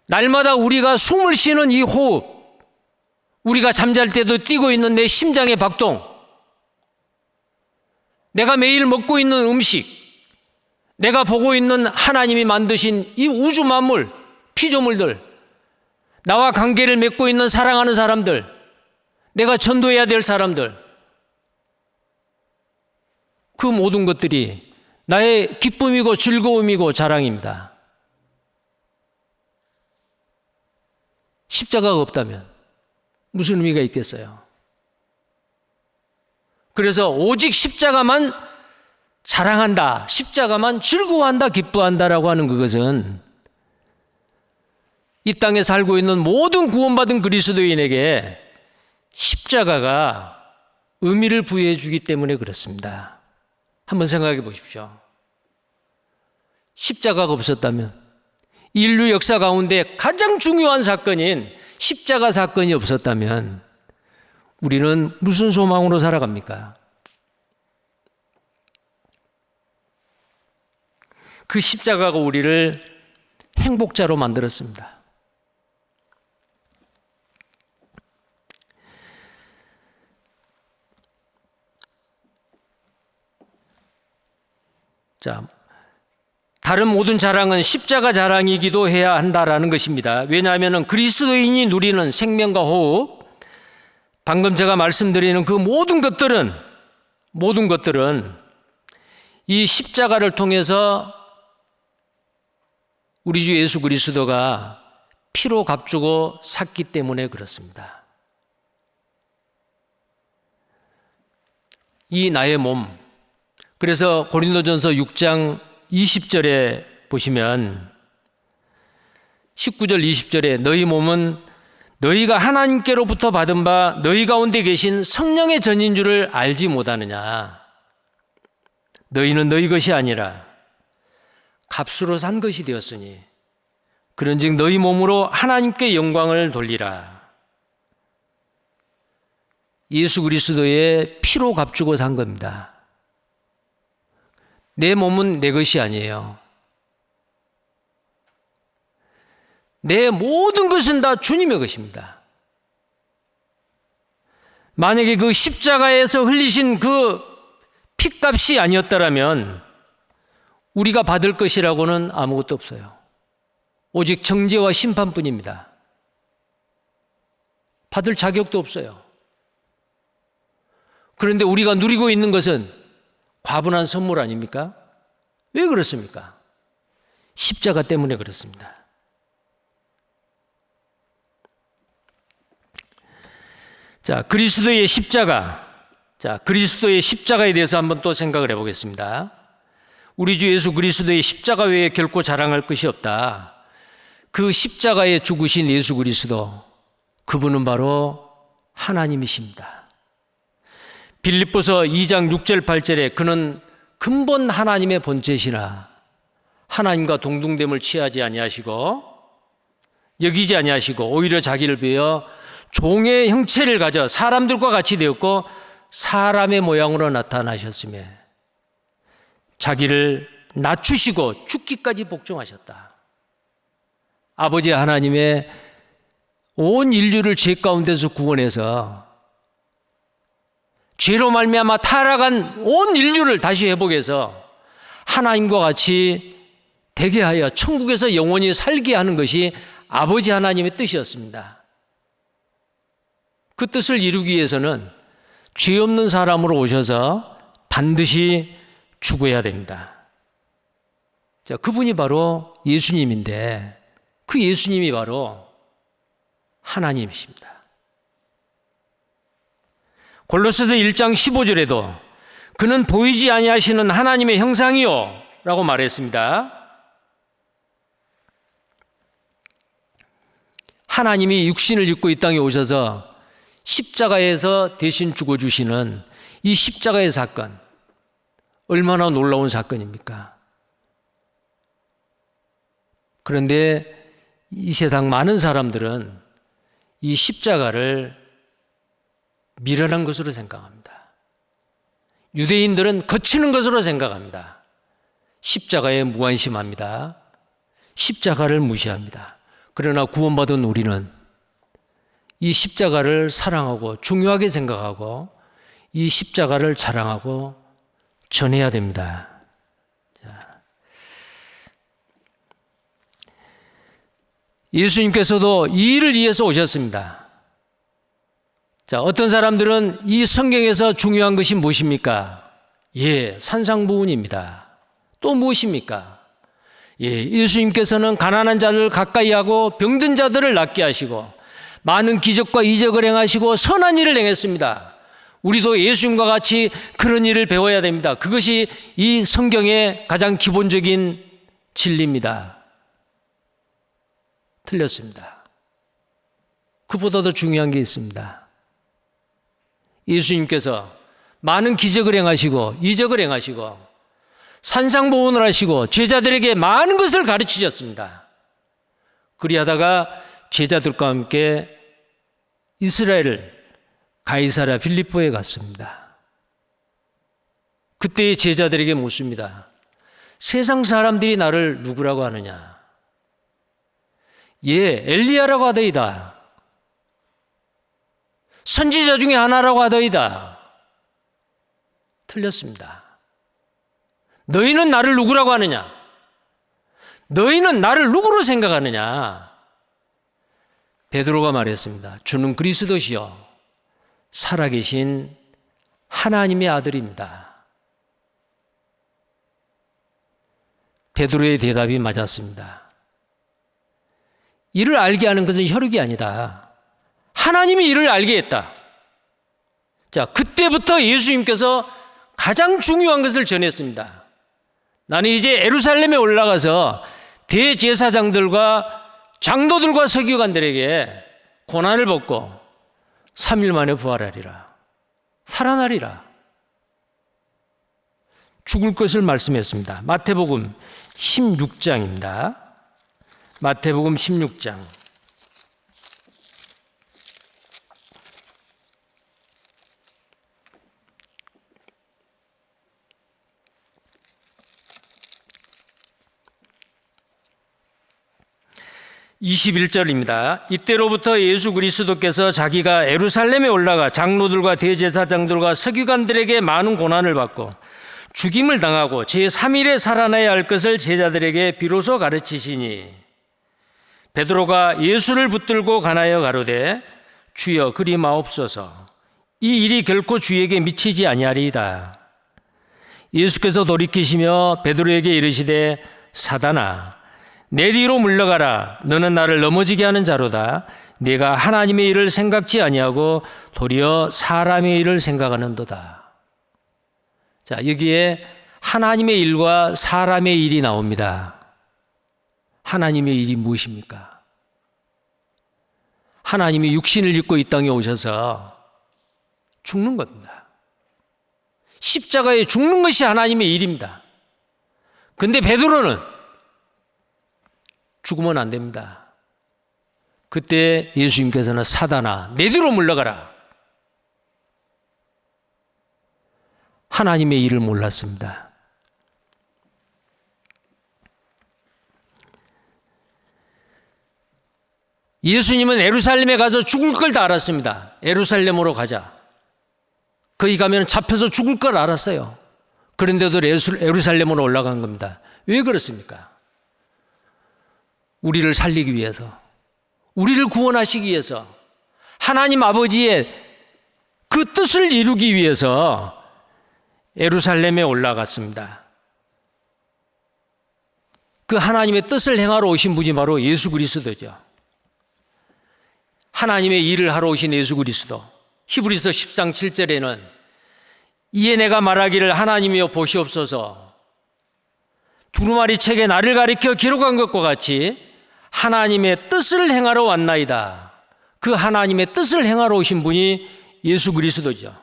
날마다 우리가 숨을 쉬는 이 호흡, 우리가 잠잘 때도 뛰고 있는 내 심장의 박동, 내가 매일 먹고 있는 음식, 내가 보고 있는 하나님이 만드신 이 우주 만물, 피조물들, 나와 관계를 맺고 있는 사랑하는 사람들, 내가 전도해야 될 사람들, 그 모든 것들이 나의 기쁨이고 즐거움이고 자랑입니다. 십자가가 없다면 무슨 의미가 있겠어요? 그래서 오직 십자가만 자랑한다, 십자가만 즐거워한다, 기뻐한다라고 하는 그것은 이 땅에 살고 있는 모든 구원받은 그리스도인에게 십자가가 의미를 부여해 주기 때문에 그렇습니다. 한번 생각해 보십시오. 십자가가 없었다면, 인류 역사 가운데 가장 중요한 사건인 십자가 사건이 없었다면 우리는 무슨 소망으로 살아갑니까? 그 십자가가 우리를 행복자로 만들었습니다. 자, 다른 모든 자랑은 십자가 자랑이기도 해야 한다라는 것입니다. 왜냐하면 그리스도인이 누리는 생명과 호흡, 방금 제가 말씀드리는 그 모든 것들은 이 십자가를 통해서 우리 주 예수 그리스도가 피로 값주고 샀기 때문에 그렇습니다. 이 나의 몸, 그래서 고린도전서 6장 20절에 보시면 19절 20절에 너희 몸은 너희가 하나님께로부터 받은 바 너희 가운데 계신 성령의 전인 줄을 알지 못하느냐. 너희는 너희 것이 아니라 값으로 산 것이 되었으니 그런즉 너희 몸으로 하나님께 영광을 돌리라. 예수 그리스도의 피로 값주고 산 겁니다. 내 몸은 내 것이 아니에요. 내 모든 것은 다 주님의 것입니다. 만약에 그 십자가에서 흘리신 그 피값이 아니었다면 우리가 받을 것이라고는 아무것도 없어요. 오직 정죄와 심판뿐입니다. 받을 자격도 없어요. 그런데 우리가 누리고 있는 것은 과분한 선물 아닙니까? 왜 그렇습니까? 십자가 때문에 그렇습니다. 자, 그리스도의 십자가에 대해서 한번 또 생각을 해보겠습니다. 우리 주 예수 그리스도의 십자가 외에 결코 자랑할 것이 없다. 그 십자가에 죽으신 예수 그리스도, 그분은 바로 하나님이십니다. 빌립보서 2장 6절 8절에 그는 근본 하나님의 본체시라 하나님과 동등됨을 취하지 아니하시고 여기지 아니하시고 오히려 자기를 비어 종의 형체를 가져 사람들과 같이 되었고 사람의 모양으로 나타나셨으며 자기를 낮추시고 죽기까지 복종하셨다. 아버지 하나님의 온 인류를 죄 가운데서 구원해서 죄로 말미암아 타락한 온 인류를 다시 회복해서 하나님과 같이 되게 하여 천국에서 영원히 살게 하는 것이 아버지 하나님의 뜻이었습니다. 그 뜻을 이루기 위해서는 죄 없는 사람으로 오셔서 반드시 죽어야 됩니다. 자, 그분이 바로 예수님인데 그 예수님이 바로 하나님이십니다. 골로새서 1장 15절에도 그는 보이지 아니하시는 하나님의 형상이요 라고 말했습니다. 하나님이 육신을 입고 이 땅에 오셔서 십자가에서 대신 죽어주시는 이 십자가의 사건, 얼마나 놀라운 사건입니까? 그런데 이 세상 많은 사람들은 이 십자가를 미련한 것으로 생각합니다. 유대인들은 거치는 것으로 생각합니다. 십자가에 무관심합니다. 십자가를 무시합니다. 그러나 구원받은 우리는 이 십자가를 사랑하고 중요하게 생각하고 이 십자가를 자랑하고 전해야 됩니다. 예수님께서도 이 일을 위해서 오셨습니다. 자, 어떤 사람들은 이 성경에서 중요한 것이 무엇입니까? 산상부훈입니다. 또 무엇입니까? 예수님께서는 가난한 자들을 가까이 하고 병든 자들을 낫게 하시고 많은 기적과 이적을 행하시고 선한 일을 행했습니다. 우리도 예수님과 같이 그런 일을 배워야 됩니다. 그것이 이 성경의 가장 기본적인 진리입니다. 틀렸습니다. 그보다 더 중요한 게 있습니다. 예수님께서 많은 기적을 행하시고 이적을 행하시고 산상보훈을 하시고 제자들에게 많은 것을 가르치셨습니다. 그리하다가 제자들과 함께 이스라엘 가이사랴 빌립보에 갔습니다. 그때 제자들에게 묻습니다. 세상 사람들이 나를 누구라고 하느냐? 엘리야라고 하더이다. 선지자 중에 하나라고 하더이다. 틀렸습니다. 너희는 나를 누구라고 하느냐? 너희는 나를 누구로 생각하느냐? 베드로가 말했습니다. 주는 그리스도시요 살아계신 하나님의 아들입니다. 베드로의 대답이 맞았습니다. 이를 알게 하는 것은 혈육이 아니다. 하나님이 이를 알게 했다. 자, 그때부터 예수님께서 가장 중요한 것을 전했습니다. 나는 이제 예루살렘에 올라가서 대제사장들과 장로들과 서기관들에게 고난을 받고 3일 만에 부활하리라. 살아나리라. 죽을 것을 말씀했습니다. 마태복음 16장입니다. 마태복음 16장. 21절입니다. 이때로부터 예수 그리스도께서 자기가 예루살렘에 올라가 장로들과 대제사장들과 서기관들에게 많은 고난을 받고 죽임을 당하고 제3일에 살아나야 할 것을 제자들에게 비로소 가르치시니 베드로가 예수를 붙들고 가나여 가로되 주여 그리 마옵소서 이 일이 결코 주에게 미치지 아니하리이다. 예수께서 돌이키시며 베드로에게 이르시되 사단아 내 뒤로 물러가라. 너는 나를 넘어지게 하는 자로다. 네가 하나님의 일을 생각지 아니하고 도리어 사람의 일을 생각하는도다. 자, 여기에 하나님의 일과 사람의 일이 나옵니다. 하나님의 일이 무엇입니까? 하나님이 육신을 입고 이 땅에 오셔서 죽는 겁니다. 십자가에 죽는 것이 하나님의 일입니다. 근데 베드로는 죽으면 안 됩니다. 그때 예수님께서는 사단아 내 뒤로 물러가라. 하나님의 일을 몰랐습니다. 예수님은 예루살렘에 가서 죽을 걸 다 알았습니다. 예루살렘으로 가자. 거기 가면 잡혀서 죽을 걸 알았어요. 그런데도 예루살렘으로 올라간 겁니다. 왜 그렇습니까? 우리를 살리기 위해서, 우리를 구원하시기 위해서, 하나님 아버지의 그 뜻을 이루기 위해서 예루살렘에 올라갔습니다. 그 하나님의 뜻을 행하러 오신 분이 바로 예수 그리스도죠. 하나님의 일을 하러 오신 예수 그리스도. 히브리서 10장 7절에는 이에 내가 말하기를 하나님이여 보시옵소서 두루마리 책에 나를 가리켜 기록한 것과 같이 하나님의 뜻을 행하러 왔나이다. 그 하나님의 뜻을 행하러 오신 분이 예수 그리스도죠.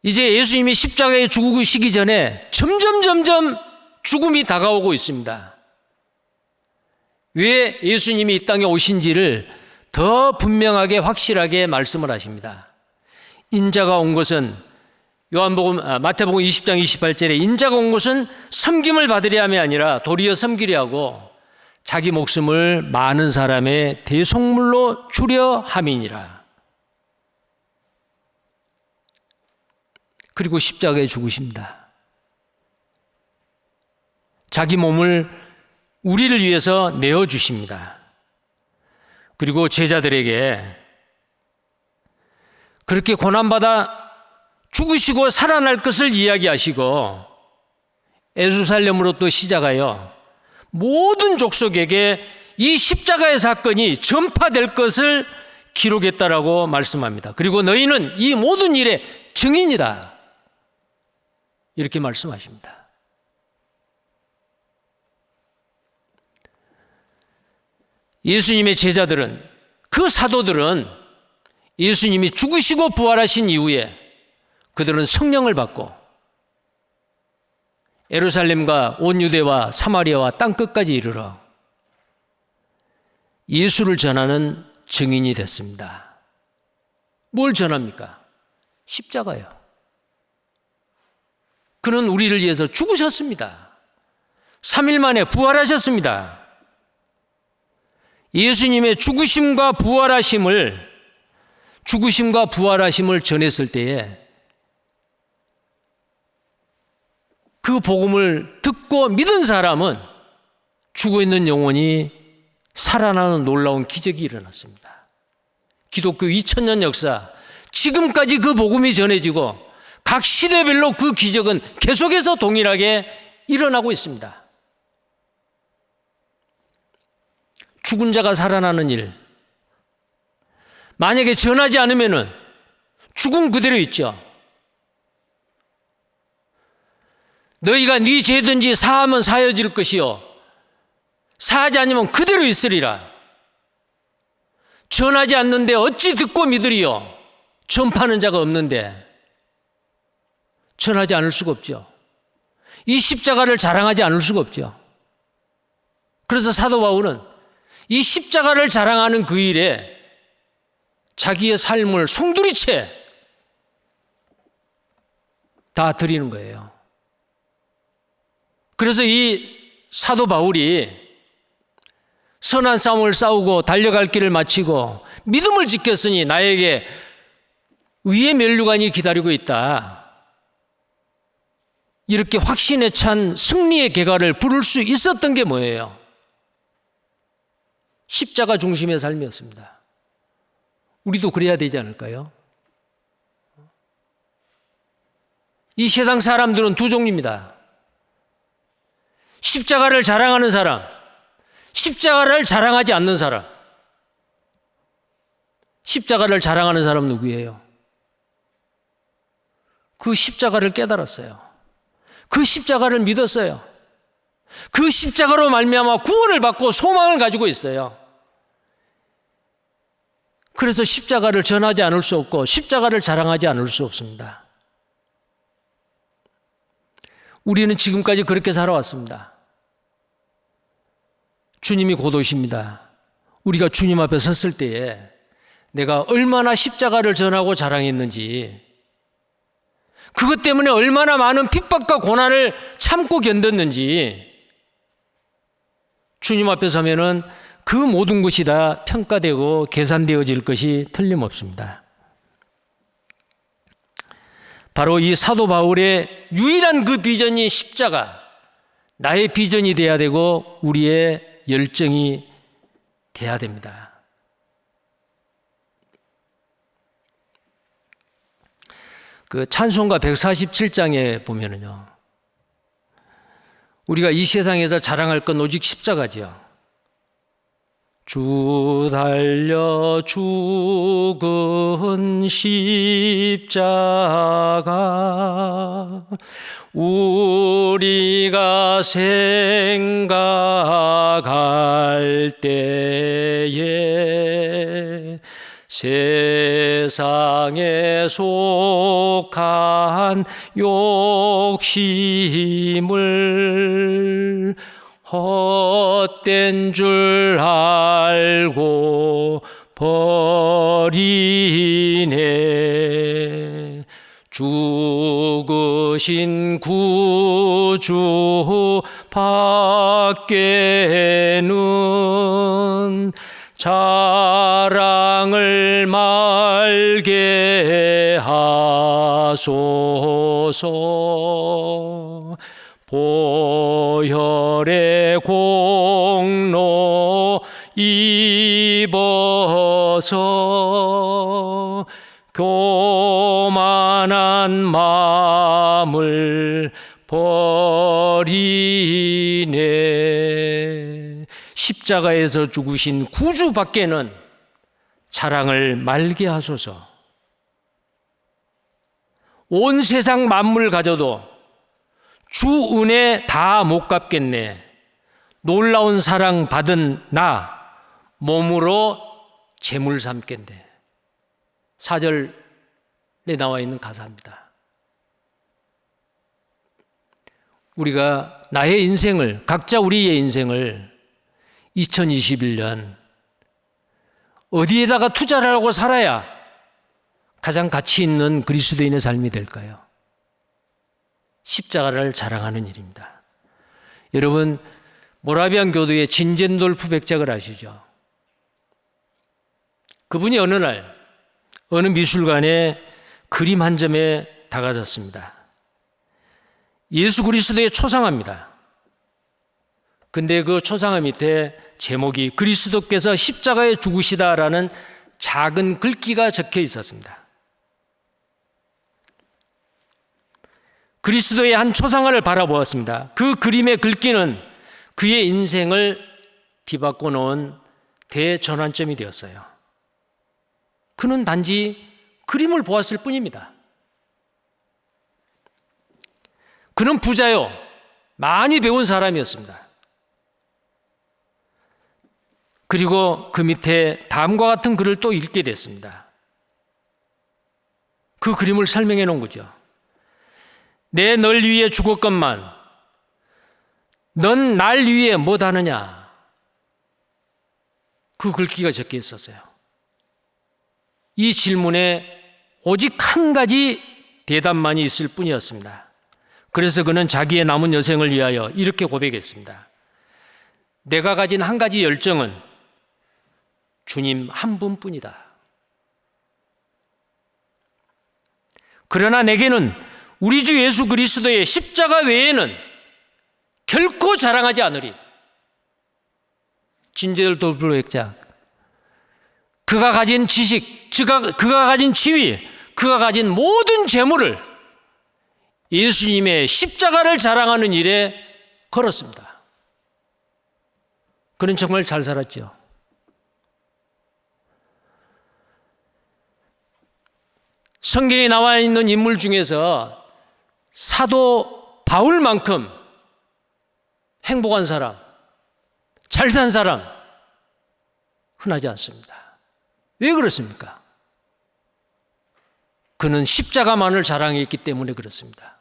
이제 예수님이 십자가에 죽으시기 전에 점점 죽음이 다가오고 있습니다. 왜 예수님이 이 땅에 오신지를 더 분명하게 확실하게 말씀을 하십니다. 인자가 온 것은 마태복음 20장 28절에 인자가 온 것은 섬김을 받으려 함이 아니라 도리어 섬기려 하고 자기 목숨을 많은 사람의 대속물로 주려 함이니라. 그리고 십자가에 죽으십니다. 자기 몸을 우리를 위해서 내어주십니다. 그리고 제자들에게 그렇게 고난받아 죽으시고 살아날 것을 이야기하시고 예루살렘으로 또 시작하여 모든 족속에게 이 십자가의 사건이 전파될 것을 기록했다라고 말씀합니다. 그리고 너희는 이 모든 일의 증인이다. 이렇게 말씀하십니다. 예수님의 제자들은, 그 사도들은 예수님이 죽으시고 부활하신 이후에 그들은 성령을 받고 예루살렘과 온 유대와 사마리아와 땅끝까지 이르러 예수를 전하는 증인이 됐습니다. 뭘 전합니까? 십자가요. 그는 우리를 위해서 죽으셨습니다. 3일 만에 부활하셨습니다. 예수님의 죽으심과 부활하심을 전했을 때에 그 그 복음을 듣고 믿은 사람은 죽어있는 영혼이 살아나는 놀라운 기적이 일어났습니다. 기독교 2000년 역사, 지금까지 그 복음이 전해지고 각 시대별로 그 기적은 계속해서 동일하게 일어나고 있습니다. 죽은 자가 살아나는 일, 만약에 전하지 않으면 죽음 그대로 있죠. 너희가 네 죄든지 사하면 사여질 것이요 사하지 않으면 그대로 있으리라. 전하지 않는데 어찌 듣고 믿으리요. 전파하는 자가 없는데 전하지 않을 수가 없죠. 이 십자가를 자랑하지 않을 수가 없죠. 그래서 사도 바울은 이 십자가를 자랑하는 그 일에 자기의 삶을 송두리째 다 드리는 거예요. 그래서 이 사도 바울이 선한 싸움을 싸우고 달려갈 길을 마치고 믿음을 지켰으니 나에게 위의 면류관이 기다리고 있다. 이렇게 확신에 찬 승리의 개가를 부를 수 있었던 게 뭐예요? 십자가 중심의 삶이었습니다. 우리도 그래야 되지 않을까요? 이 세상 사람들은 두 종류입니다. 십자가를 자랑하는 사람, 십자가를 자랑하지 않는 사람. 십자가를 자랑하는 사람 누구예요? 그 십자가를 깨달았어요. 그 십자가를 믿었어요. 그 십자가로 말미암아 구원을 받고 소망을 가지고 있어요. 그래서 십자가를 전하지 않을 수 없고 십자가를 자랑하지 않을 수 없습니다. 우리는 지금까지 그렇게 살아왔습니다. 주님이 곧 오십니다. 우리가 주님 앞에 섰을 때에 내가 얼마나 십자가를 전하고 자랑했는지, 그것 때문에 얼마나 많은 핍박과 고난을 참고 견뎠는지 주님 앞에 서면은 그 모든 것이 다 평가되고 계산되어질 것이 틀림없습니다. 바로 이 사도 바울의 유일한 그 비전이 십자가, 나의 비전이 돼야 되고 우리의 열정이 돼야 됩니다. 그 찬송가 147장에 보면은요, 우리가 이 세상에서 자랑할 건 오직 십자가지요. 주 달려 죽은 십자가 우리가 생각할 때에 세상에 속한 욕심을 헛된 줄 알고 버리네. 죽으신 구주 밖에는 자랑을 말게 하소서. 보혈의 공로 입어서 교만한 마음을 버리네. 십자가에서 죽으신 구주 밖에는 자랑을 말게 하소서. 온 세상 만물 가져도 주 은혜 다 못 갚겠네. 놀라운 사랑 받은 나 몸으로 재물 삼겠네. 4절에 나와 있는 가사입니다. 우리가 나의 인생을, 각자 우리의 인생을 2021년 어디에다가 투자를 하고 살아야 가장 가치 있는 그리스도인의 삶이 될까요? 십자가를 자랑하는 일입니다. 여러분, 모라비안 교도의 진젠돌프 백작을 아시죠? 그분이 어느 날 어느 미술관에 그림 한 점에 다가섰습니다. 예수 그리스도의 초상화입니다. 근데 그 초상화 밑에 제목이 그리스도께서 십자가에 죽으시다라는 작은 글귀가 적혀 있었습니다. 그리스도의 한 초상화를 바라보았습니다. 그 그림의 글귀는 그의 인생을 뒤바꿔 놓은 대전환점이 되었어요. 그는 단지 그림을 보았을 뿐입니다. 그는 부자요, 많이 배운 사람이었습니다. 그리고 그 밑에 다음과 같은 글을 또 읽게 됐습니다. 그 그림을 설명해 놓은 거죠. 내 널 위해 죽었건만 넌 날 위해 못하느냐. 그 글귀가 적혀 있었어요. 이 질문에 오직 한 가지 대답만이 있을 뿐이었습니다. 그래서 그는 자기의 남은 여생을 위하여 이렇게 고백했습니다. 내가 가진 한 가지 열정은 주님 한 분뿐이다. 그러나 내게는 우리 주 예수 그리스도의 십자가 외에는 결코 자랑하지 않으리. 진저엘 돌블랙작, 그가 가진 지식, 그가 가진 지위, 그가 가진 모든 재물을 예수님의 십자가를 자랑하는 일에 걸었습니다. 그는 정말 잘 살았죠. 성경에 나와 있는 인물 중에서 사도 바울만큼 행복한 사람, 잘 산 사람 흔하지 않습니다. 왜 그렇습니까? 그는 십자가만을 자랑했기 때문에 그렇습니다.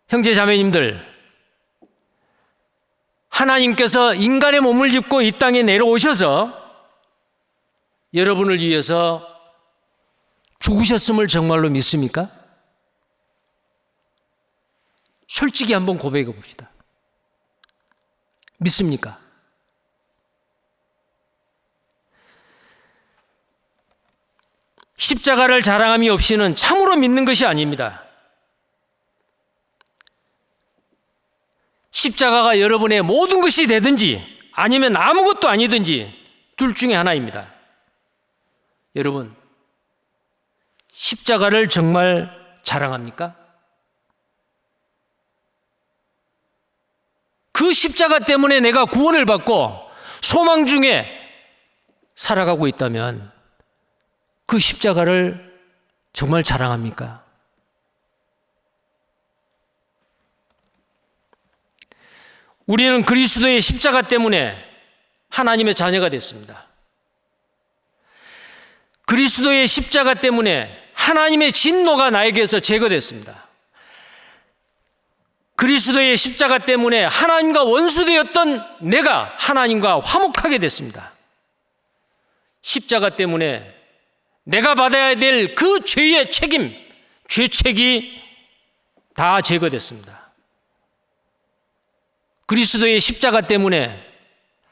형제 자매님들, 하나님께서 인간의 몸을 입고 이 땅에 내려오셔서 여러분을 위해서 죽으셨음을 정말로 믿습니까? 솔직히 한번 고백해 봅시다. 믿습니까? 십자가를 자랑함이 없이는 참으로 믿는 것이 아닙니다. 십자가가 여러분의 모든 것이 되든지 아니면 아무것도 아니든지 둘 중에 하나입니다. 여러분, 십자가를 정말 자랑합니까? 그 십자가 때문에 내가 구원을 받고 소망 중에 살아가고 있다면 그 십자가를 정말 자랑합니까? 우리는 그리스도의 십자가 때문에 하나님의 자녀가 됐습니다. 그리스도의 십자가 때문에 하나님의 진노가 나에게서 제거됐습니다. 그리스도의 십자가 때문에 하나님과 원수되었던 내가 하나님과 화목하게 됐습니다. 십자가 때문에 내가 받아야 될 그 죄의 책임, 죄책이 다 제거됐습니다. 그리스도의 십자가 때문에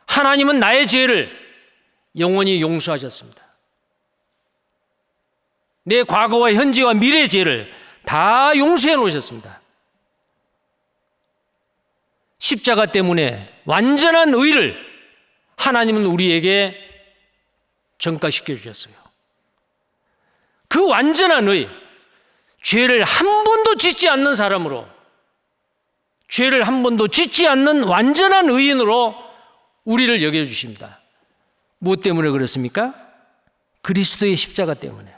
하나님은 나의 죄를 영원히 용서하셨습니다. 내 과거와 현재와 미래의 죄를 다 용서해 놓으셨습니다. 십자가 때문에 완전한 의를 하나님은 우리에게 전가시켜 주셨어요. 그 완전한 의, 죄를 한 번도 짓지 않는 사람으로, 죄를 한 번도 짓지 않는 완전한 의인으로 우리를 여겨주십니다. 무엇 때문에 그렇습니까? 그리스도의 십자가 때문에.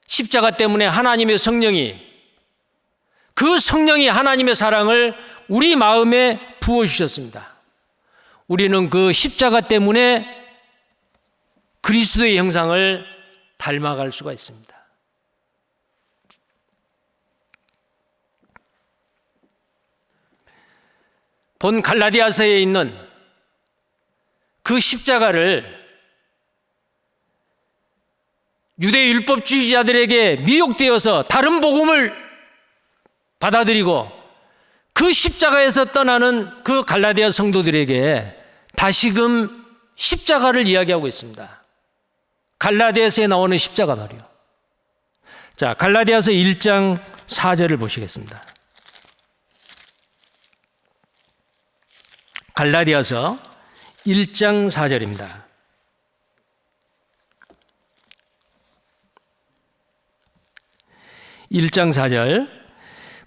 십자가 때문에 하나님의 성령이, 그 성령이 하나님의 사랑을 우리 마음에 부어주셨습니다. 우리는 그 십자가 때문에 그리스도의 형상을 닮아갈 수가 있습니다. 본 갈라디아서에 있는 그 십자가를 유대 율법주의자들에게 미혹되어서 다른 복음을 받아들이고 그 십자가에서 떠나는 그 갈라디아 성도들에게 다시금 십자가를 이야기하고 있습니다. 갈라디아서에 나오는 십자가 말이요. 자, 갈라디아서 1장 4절을 보시겠습니다. 갈라디아서 1장 4절입니다. (1장 4절)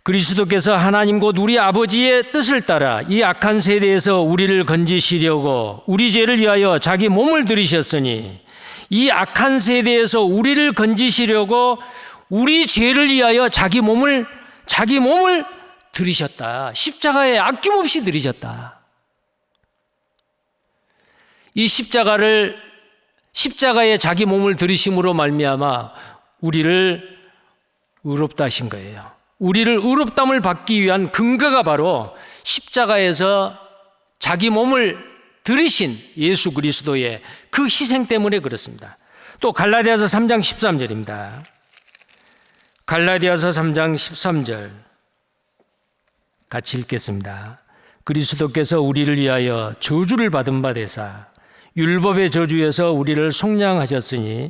그리스도께서 하나님 곧 우리 아버지의 뜻을 따라 이 악한 세대에서 우리를 건지시려고 우리 죄를 위하여 자기 몸을 들이셨으니, 이 악한 세대에서 우리를 건지시려고 우리 죄를 위하여 자기 몸을 들이셨다. 십자가에 아낌없이 들이셨다. 이 십자가에 자기 몸을 들이심으로 말미암아 우리를 의롭다 하신 거예요. 우리를 의롭다함을 받기 위한 근거가 바로 십자가에서 자기 몸을 들이신 예수 그리스도의 그 희생 때문에 그렇습니다. 또 갈라디아서 3장 13절입니다. 갈라디아서 3장 13절 같이 읽겠습니다. 그리스도께서 우리를 위하여 저주를 받은 바 되사 율법의 저주에서 우리를 속량하셨으니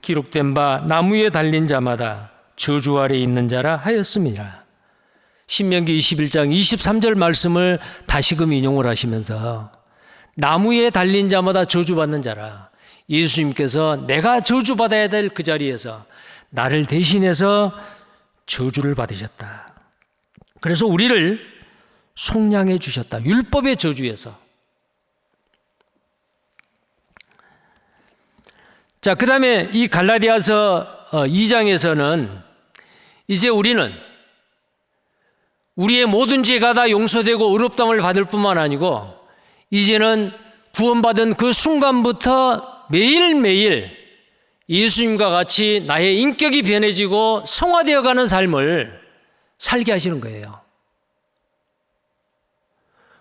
기록된 바 나무에 달린 자마다 저주 아래 있는 자라 하였습니다. 신명기 21장 23절 말씀을 다시금 인용을 하시면서 나무에 달린 자마다 저주받는 자라, 예수님께서 내가 저주받아야 될 그 자리에서 나를 대신해서 저주를 받으셨다. 그래서 우리를 속량해 주셨다. 율법의 저주에서. 자, 그 다음에 이 갈라디아서 2장에서는 이제 우리는 우리의 모든 죄가 다 용서되고 의롭다함을 받을 뿐만 아니고 이제는 구원받은 그 순간부터 매일매일 예수님과 같이 나의 인격이 변해지고 성화되어가는 삶을 살게 하시는 거예요.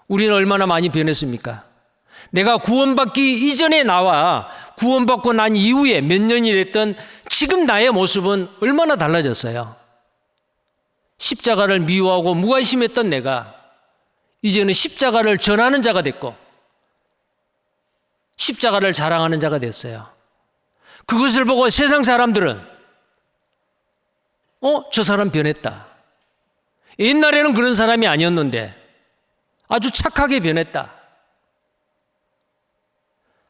우리는 얼마나 많이 변했습니까? 내가 구원받기 이전에 나와 구원받고 난 이후에 몇 년이 됐던 지금 나의 모습은 얼마나 달라졌어요. 십자가를 미워하고 무관심했던 내가 이제는 십자가를 전하는 자가 됐고 십자가를 자랑하는 자가 됐어요. 그것을 보고 세상 사람들은 저 사람 변했다. 옛날에는 그런 사람이 아니었는데 아주 착하게 변했다.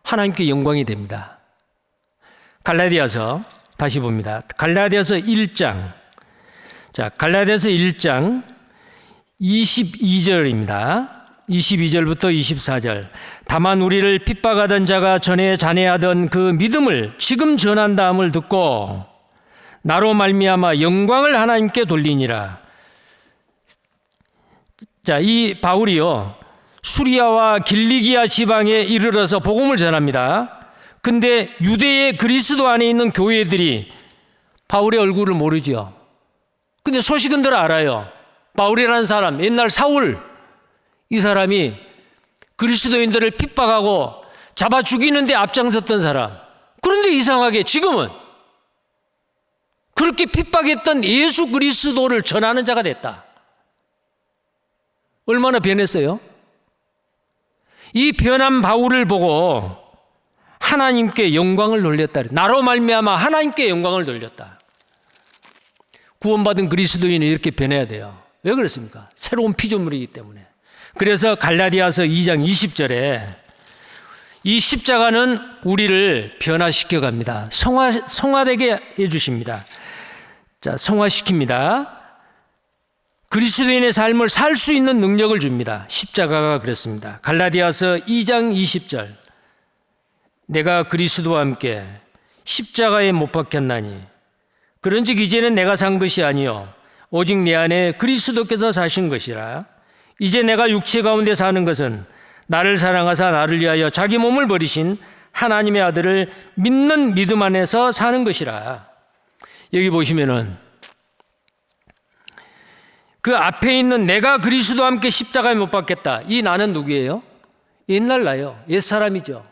하나님께 영광이 됩니다. 갈라디아서 다시 봅니다. 갈라디아서 1장. 자, 갈라디아서 1장 22절입니다. 22절부터 24절. 다만 우리를 핍박하던 자가 전에 잔해하던 그 믿음을 지금 전한다함을 듣고 나로 말미암아 영광을 하나님께 돌리니라. 자, 이 바울이요, 수리아와 길리기아 지방에 이르러서 복음을 전합니다. 근데 유대의 그리스도 안에 있는 교회들이 바울의 얼굴을 모르죠. 근데 소식은 들 알아요. 바울이라는 사람, 옛날 사울, 이 사람이 그리스도인들을 핍박하고 잡아 죽이는데 앞장섰던 사람. 그런데 이상하게 지금은 그렇게 핍박했던 예수 그리스도를 전하는 자가 됐다. 얼마나 변했어요? 이 변한 바울을 보고 하나님께 영광을 돌렸다. 나로 말미암아 하나님께 영광을 돌렸다. 구원받은 그리스도인은 이렇게 변해야 돼요. 왜 그렇습니까? 새로운 피조물이기 때문에. 그래서 갈라디아서 2장 20절에 이 십자가는 우리를 변화시켜 갑니다. 성화되게 해주십니다. 자, 성화시킵니다. 그리스도인의 삶을 살 수 있는 능력을 줍니다. 십자가가 그렇습니다. 갈라디아서 2장 20절. 내가 그리스도와 함께 십자가에 못 박혔나니 그런즉 이제는 내가 산 것이 아니요 오직 내 안에 그리스도께서 사신 것이라. 이제 내가 육체 가운데 사는 것은 나를 사랑하사 나를 위하여 자기 몸을 버리신 하나님의 아들을 믿는 믿음 안에서 사는 것이라. 여기 보시면은 그 앞에 있는 내가 그리스도와 함께 십자가에 못 박겠다. 이 나는 누구예요? 옛날 나요. 옛사람이죠.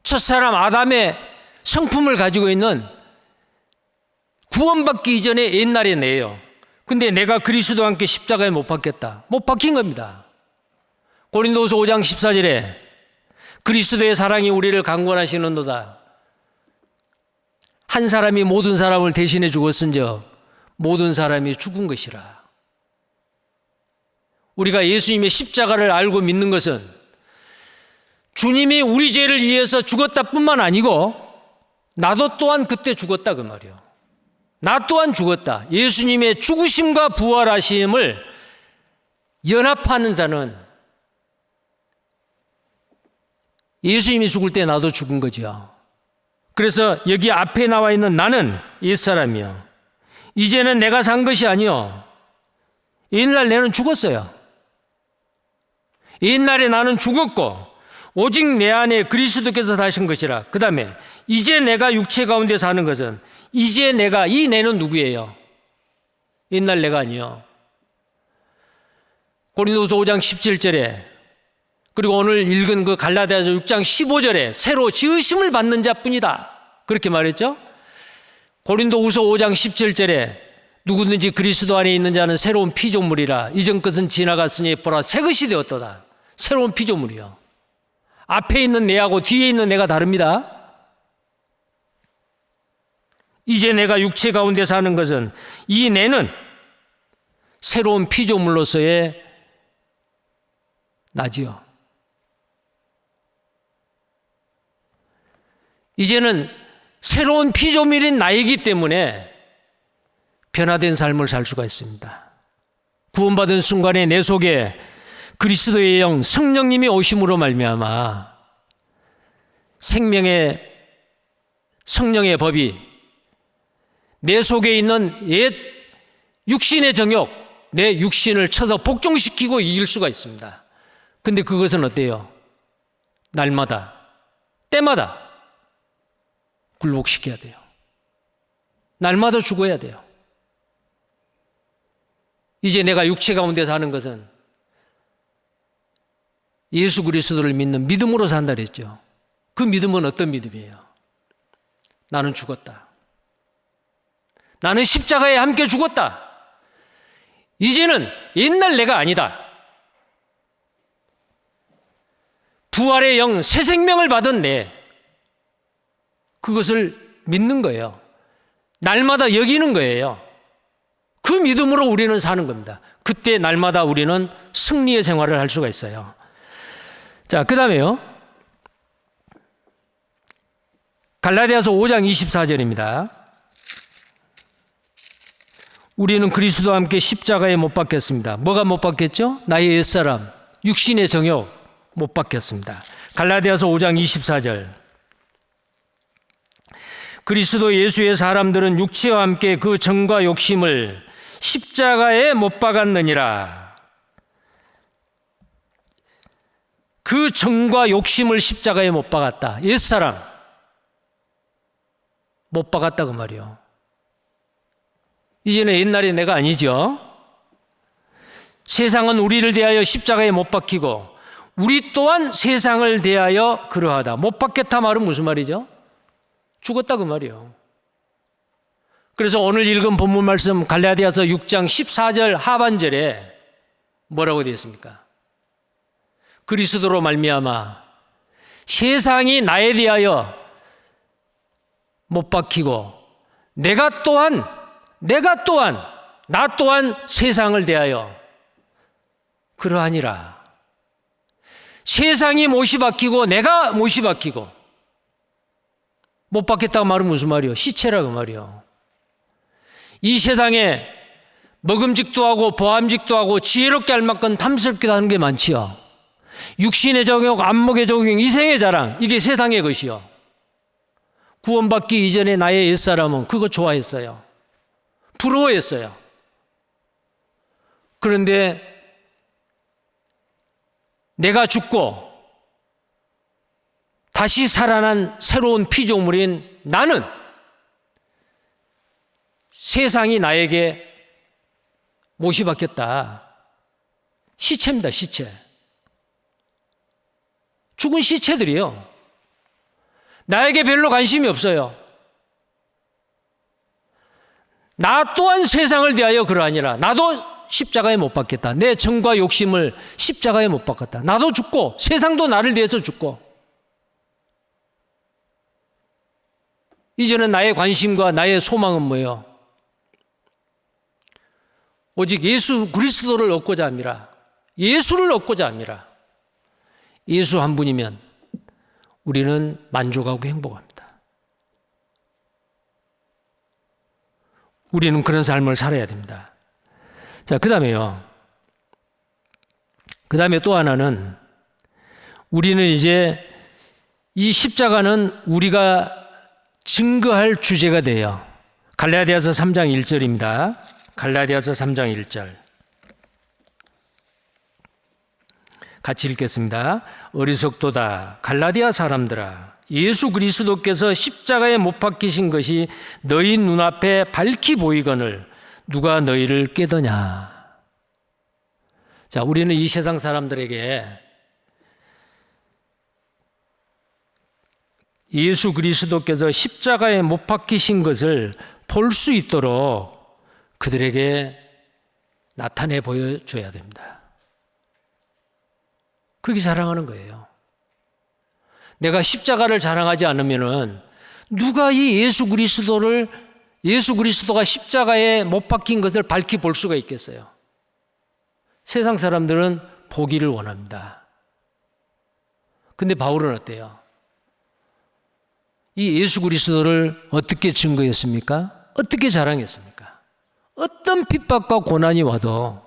첫사람 아담의 성품을 가지고 있는 구원받기 이전에 옛날의 내예요. 근데 내가 그리스도와 함께 십자가에 못 박겠다. 못 박힌 겁니다. 고린도후서 5장 14절에 그리스도의 사랑이 우리를 강권하시는도다. 한 사람이 모든 사람을 대신해 죽었은즉 모든 사람이 죽은 것이라. 우리가 예수님의 십자가를 알고 믿는 것은 주님이 우리 죄를 위해서 죽었다 뿐만 아니고 나도 또한 그때 죽었다 그 말이에요. 나 또한 죽었다. 예수님의 죽으심과 부활하심을 연합하는 자는 예수님이 죽을 때 나도 죽은 거죠. 그래서 여기 앞에 나와 있는 나는 옛사람이요. 이제는 내가 산 것이 아니요. 옛날 내는 죽었어요. 옛날에 나는 죽었고 오직 내 안에 그리스도께서 사신 것이라. 그 다음에 이제 내가 육체 가운데 사는 것은 이제 내가, 이 내는 누구예요? 옛날 내가 아니요. 고린도서 5장 17절에 그리고 오늘 읽은 그 갈라디아서 6장 15절에 새로 지으심을 받는 자뿐이다. 그렇게 말했죠. 고린도후서 5장 17절에 누구든지 그리스도 안에 있는 자는 새로운 피조물이라. 이전 것은 지나갔으니 보라 새 것이 되었도다. 새로운 피조물이요. 앞에 있는 내하고 뒤에 있는 내가 다릅니다. 이제 내가 육체 가운데 사는 것은 이 내는 새로운 피조물로서의 나지요. 이제는 새로운 피조물인 나이기 때문에 변화된 삶을 살 수가 있습니다. 구원받은 순간에 내 속에 그리스도의 영 성령님이 오심으로 말미암아 생명의 성령의 법이 내 속에 있는 옛 육신의 정욕, 내 육신을 쳐서 복종시키고 이길 수가 있습니다. 근데 그것은 어때요? 날마다, 때마다 굴복시켜야 돼요. 날마다 죽어야 돼요. 이제 내가 육체 가운데 사는 것은 예수 그리스도를 믿는 믿음으로 산다 그랬죠. 그 믿음은 어떤 믿음이에요? 나는 죽었다. 나는 십자가에 함께 죽었다. 이제는 옛날 내가 아니다. 부활의 영, 새 생명을 받은 내, 그것을 믿는 거예요. 날마다 여기는 거예요. 그 믿음으로 우리는 사는 겁니다. 그때 날마다 우리는 승리의 생활을 할 수가 있어요. 자, 그 다음에요. 갈라디아서 5장 24절입니다. 우리는 그리스도와 함께 십자가에 못 박혔습니다. 뭐가 못 박혔죠? 나의 옛사람, 육신의 정욕 못 박혔습니다. 갈라디아서 5장 24절. 그리스도 예수의 사람들은 육체와 함께 그 정과 욕심을 십자가에 못 박았느니라. 그 정과 욕심을 십자가에 못 박았다. 옛사람 못 박았다 그 말이요. 이제는 옛날의 내가 아니죠. 세상은 우리를 대하여 십자가에 못 박히고 우리 또한 세상을 대하여 그러하다. 못 박겠다 말은 무슨 말이죠? 죽었다 그 말이요. 그래서 오늘 읽은 본문 말씀 갈라디아서 6장 14절 하반절에 뭐라고 되어 있습니까? 그리스도로 말미암아 세상이 나에 대하여 못 박히고 나 또한 세상을 대하여 그러하니라. 세상이 못이 박히고 내가 못이 박히고 못 박혔다고 말은 무슨 말이요? 시체라고 말이요. 이 세상에 먹음직도 하고 보암직도 하고 지혜롭게 알맞건 탐스럽기도 하는 게 많지요. 육신의 정욕, 안목의 정욕, 이생의 자랑, 이게 세상의 것이요. 구원받기 이전에 나의 옛사람은 그거 좋아했어요. 부러워했어요. 그런데 내가 죽고 다시 살아난 새로운 피조물인 나는 세상이 나에게 못이 박혔다. 시체입니다, 시체. 죽은 시체들이요. 나에게 별로 관심이 없어요. 나 또한 세상을 대하여 그러하니라. 나도 십자가에 못 박혔다. 내 정과 욕심을 십자가에 못 박았다. 나도 죽고 세상도 나를 대해서 죽고 이제는 나의 관심과 나의 소망은 뭐예요? 오직 예수 그리스도를 얻고자 합니다. 예수를 얻고자 합니다. 예수 한 분이면 우리는 만족하고 행복합니다. 우리는 그런 삶을 살아야 됩니다. 자, 그 다음에 또 하나는 우리는 이제 이 십자가는 우리가 증거할 주제가 돼요. 갈라디아서 3장 1절입니다. 갈라디아서 3장 1절. 같이 읽겠습니다. 어리석도다 갈라디아 사람들아, 예수 그리스도께서 십자가에 못 박히신 것이 너희 눈앞에 밝히 보이거늘 누가 너희를 깨더냐. 자, 우리는 이 세상 사람들에게 예수 그리스도께서 십자가에 못 박히신 것을 볼 수 있도록 그들에게 나타내 보여줘야 됩니다. 그게 자랑하는 거예요. 내가 십자가를 자랑하지 않으면은 누가 이 예수 그리스도가 십자가에 못 박힌 것을 밝히 볼 수가 있겠어요? 세상 사람들은 보기를 원합니다. 근데 바울은 어때요? 이 예수 그리스도를 어떻게 증거했습니까? 어떻게 자랑했습니까? 어떤 핍박과 고난이 와도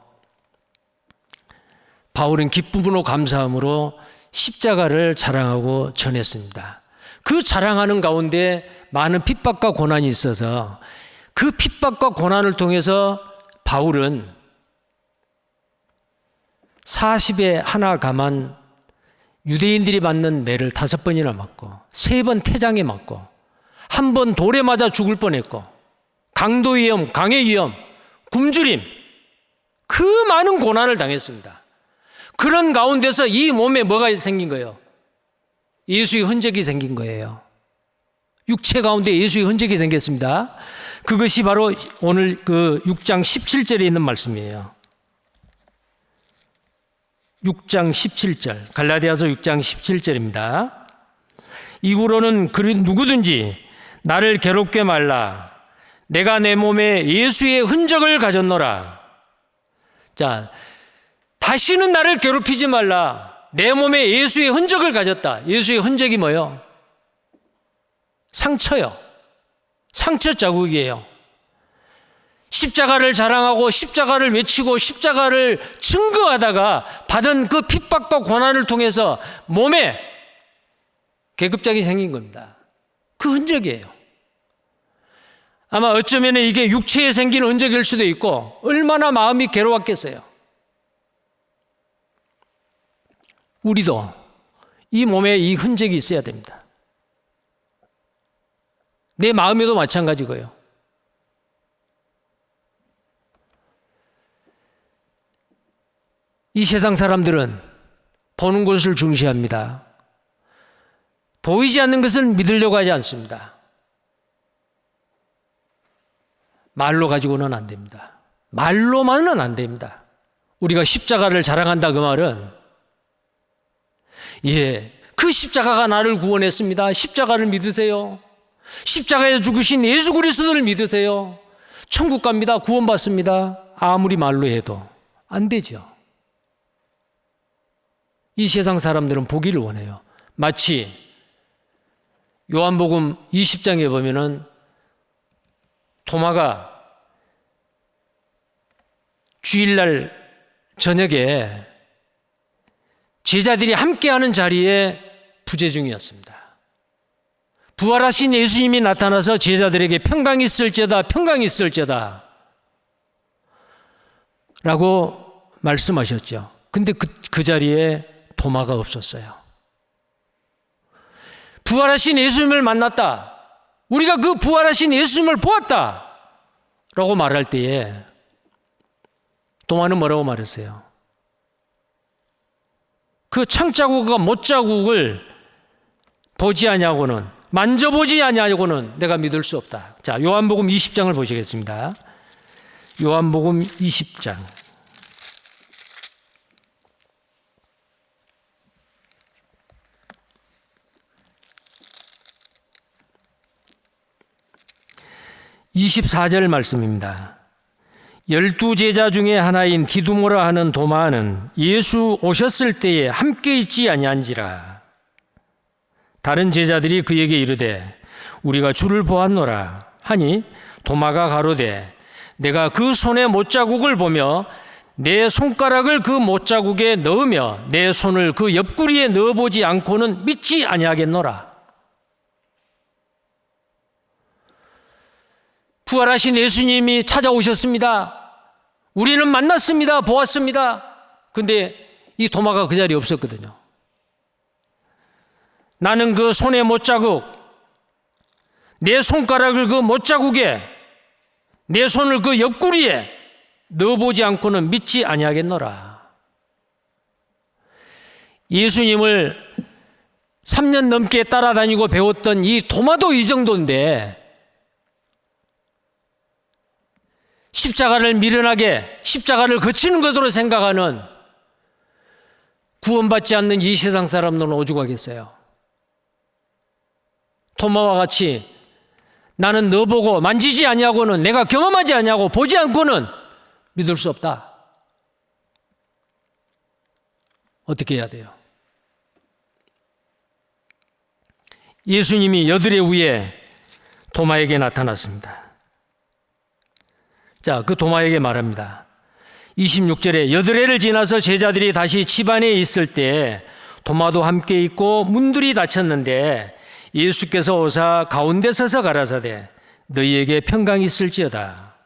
바울은 기쁨으로 감사함으로 십자가를 자랑하고 전했습니다. 그 자랑하는 가운데 많은 핍박과 고난이 있어서 그 핍박과 고난을 통해서 바울은 40에 하나 감한 유대인들이 맞는 매를 5번이나 맞고 3번 태장에 맞고 1번 돌에 맞아 죽을 뻔했고 강도 위험, 강의 위험, 굶주림, 그 많은 고난을 당했습니다. 그런 가운데서 이 몸에 뭐가 생긴 거예요? 예수의 흔적이 생긴 거예요. 육체 가운데 예수의 흔적이 생겼습니다. 그것이 바로 오늘 그 6장 17절에 있는 말씀이에요. 6장 17절, 갈라디아서 6장 17절입니다. 이후로는 누구든지 나를 괴롭게 말라. 내가 내 몸에 예수의 흔적을 가졌노라. 자, 다시는 나를 괴롭히지 말라. 내 몸에 예수의 흔적을 가졌다. 예수의 흔적이 뭐예요? 상처요. 상처 자국이에요. 십자가를 자랑하고 십자가를 외치고 십자가를 증거하다가 받은 그 핍박과 고난을 통해서 몸에 계급장이 생긴 겁니다. 그 흔적이에요. 아마 어쩌면 이게 육체에 생긴 흔적일 수도 있고 얼마나 마음이 괴로웠겠어요. 우리도 이 몸에 이 흔적이 있어야 됩니다. 내 마음에도 마찬가지고요. 이 세상 사람들은 보는 것을 중시합니다. 보이지 않는 것을 믿으려고 하지 않습니다. 말로 가지고는 안 됩니다. 말로만은 안 됩니다. 우리가 십자가를 자랑한다 그 말은 그 십자가가 나를 구원했습니다. 십자가를 믿으세요. 십자가에 죽으신 예수 그리스도를 믿으세요. 천국 갑니다. 구원받습니다. 아무리 말로 해도 안 되죠. 이 세상 사람들은 보기를 원해요. 마치 요한복음 20장에 보면은 도마가 주일날 저녁에 제자들이 함께하는 자리에 부재중이었습니다. 부활하신 예수님이 나타나서 제자들에게 평강이 있을지어다, 평강이 있을지어다 라고 말씀하셨죠. 근데 그 자리에 도마가 없었어요. 부활하신 예수님을 만났다. 우리가 그 부활하신 예수님을 보았다. 라고 말할 때에 도마는 뭐라고 말했어요? 그 창자국과 못자국을 보지 아니하고는, 만져보지 아니하고는 내가 믿을 수 없다. 자, 요한복음 20장을 보시겠습니다. 요한복음 20장. 24절 말씀입니다. 12제자 중에 하나인 디두모라 하는 도마는 예수 오셨을 때에 함께 있지 아니한지라. 다른 제자들이 그에게 이르되 우리가 주를 보았노라 하니 도마가 가로되 내가 그 손의 못자국을 보며 내 손가락을 그 못자국에 넣으며 내 손을 그 옆구리에 넣어보지 않고는 믿지 아니하겠노라. 부활하신 예수님이 찾아오셨습니다. 우리는 만났습니다. 보았습니다. 근데 이 도마가 그 자리에 없었거든요. 나는 그 손의 못자국, 내 손가락을 그 못자국에, 내 손을 그 옆구리에 넣어보지 않고는 믿지 아니하겠노라. 예수님을 3년 넘게 따라다니고 배웠던 이 도마도 이 정도인데 십자가를 미련하게 십자가를 거치는 것으로 생각하는 구원받지 않는 이 세상 사람들은 오죽하겠어요. 도마와 같이 나는 너 보고 만지지 아니하고는, 내가 경험하지 아니하고 보지 않고는 믿을 수 없다. 어떻게 해야 돼요? 예수님이 여드레 위에 도마에게 나타났습니다. 자, 그 도마에게 말합니다. 26절에 여드레를 지나서 제자들이 다시 집 안에 있을 때 도마도 함께 있고 문들이 닫혔는데 예수께서 오사 가운데 서서 가라사대 너희에게 평강이 있을지어다.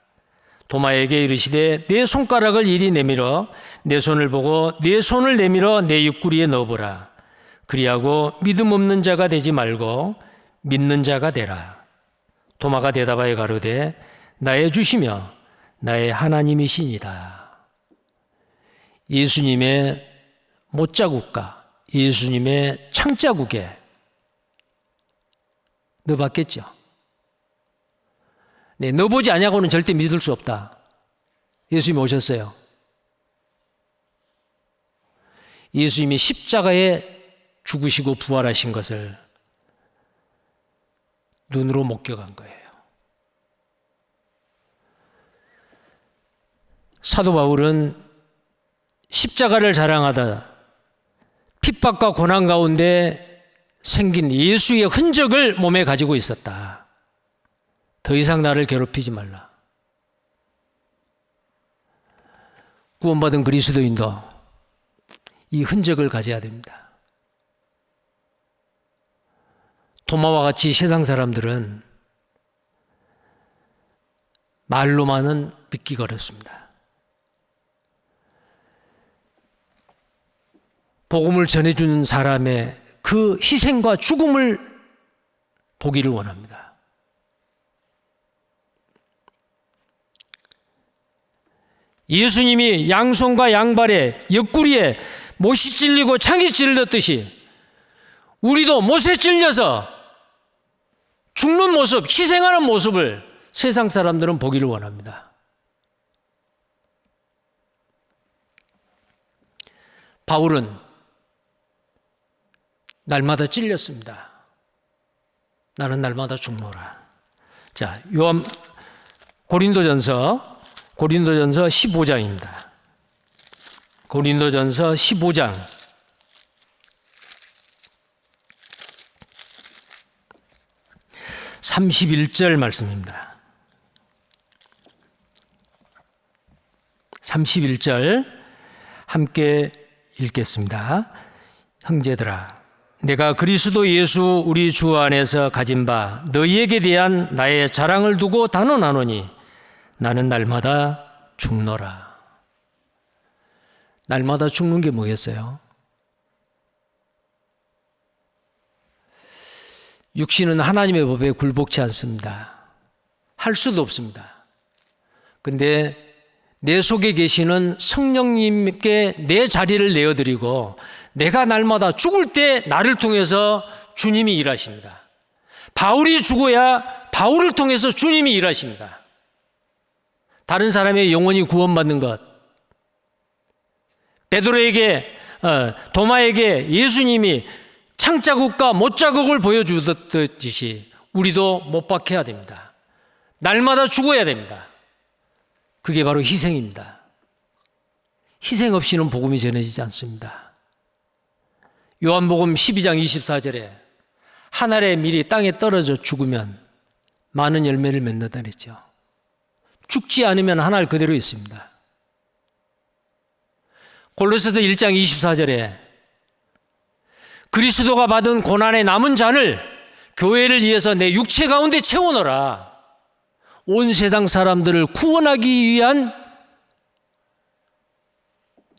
도마에게 이르시되 내 손가락을 이리 내밀어 내 손을 보고 내 손을 내밀어 내 옆구리에 넣어보라. 그리하고 믿음 없는 자가 되지 말고 믿는 자가 되라. 도마가 대답하여 가로되 나의 주시며 나의 하나님이시니이다. 예수님의 못자국과 예수님의 창자국에 넣어봤겠죠. 네, 넣어보지 않냐고는 절대 믿을 수 없다. 예수님이 오셨어요. 예수님이 십자가에 죽으시고 부활하신 것을 눈으로 목격한 거예요. 사도 바울은 십자가를 자랑하다 핍박과 고난 가운데 생긴 예수의 흔적을 몸에 가지고 있었다. 더 이상 나를 괴롭히지 말라. 구원받은 그리스도인도 이 흔적을 가져야 됩니다. 도마와 같이 세상 사람들은 말로만은 믿기가 어렵습니다. 복음을 전해주는 사람의 그 희생과 죽음을 보기를 원합니다. 예수님이 양손과 양발에 옆구리에 못이 찔리고 창이 찔렸듯이 우리도 못에 찔려서 죽는 모습, 희생하는 모습을 세상 사람들은 보기를 원합니다. 바울은 날마다 찔렸습니다. 나는 날마다 죽노라. 자, 고린도전서 15장입니다. 고린도전서 15장 31절 말씀입니다. 31절 함께 읽겠습니다. 형제들아, 내가 그리스도 예수 우리 주 안에서 가진 바 너희에게 대한 나의 자랑을 두고 단언하노니 나는 날마다 죽노라. 날마다 죽는 게 뭐겠어요? 육신은 하나님의 법에 굴복치 않습니다. 할 수도 없습니다. 근데 내 속에 계시는 성령님께 내 자리를 내어드리고 내가 날마다 죽을 때 나를 통해서 주님이 일하십니다. 바울이 죽어야 바울을 통해서 주님이 일하십니다. 다른 사람의 영혼이 구원받는 것, 베드로에게 도마에게 예수님이 창자국과 못자국을 보여주듯이 우리도 못 박혀야 됩니다. 날마다 죽어야 됩니다. 그게 바로 희생입니다. 희생 없이는 복음이 전해지지 않습니다. 요한복음 12장 24절에 한 알의 밀이 땅에 떨어져 죽으면 많은 열매를 맺는다 그랬죠. 죽지 않으면 한 알 그대로 있습니다. 골로새서 1장 24절에 그리스도가 받은 고난의 남은 잔을 교회를 위해서 내 육체 가운데 채워넣어라. 온 세상 사람들을 구원하기 위한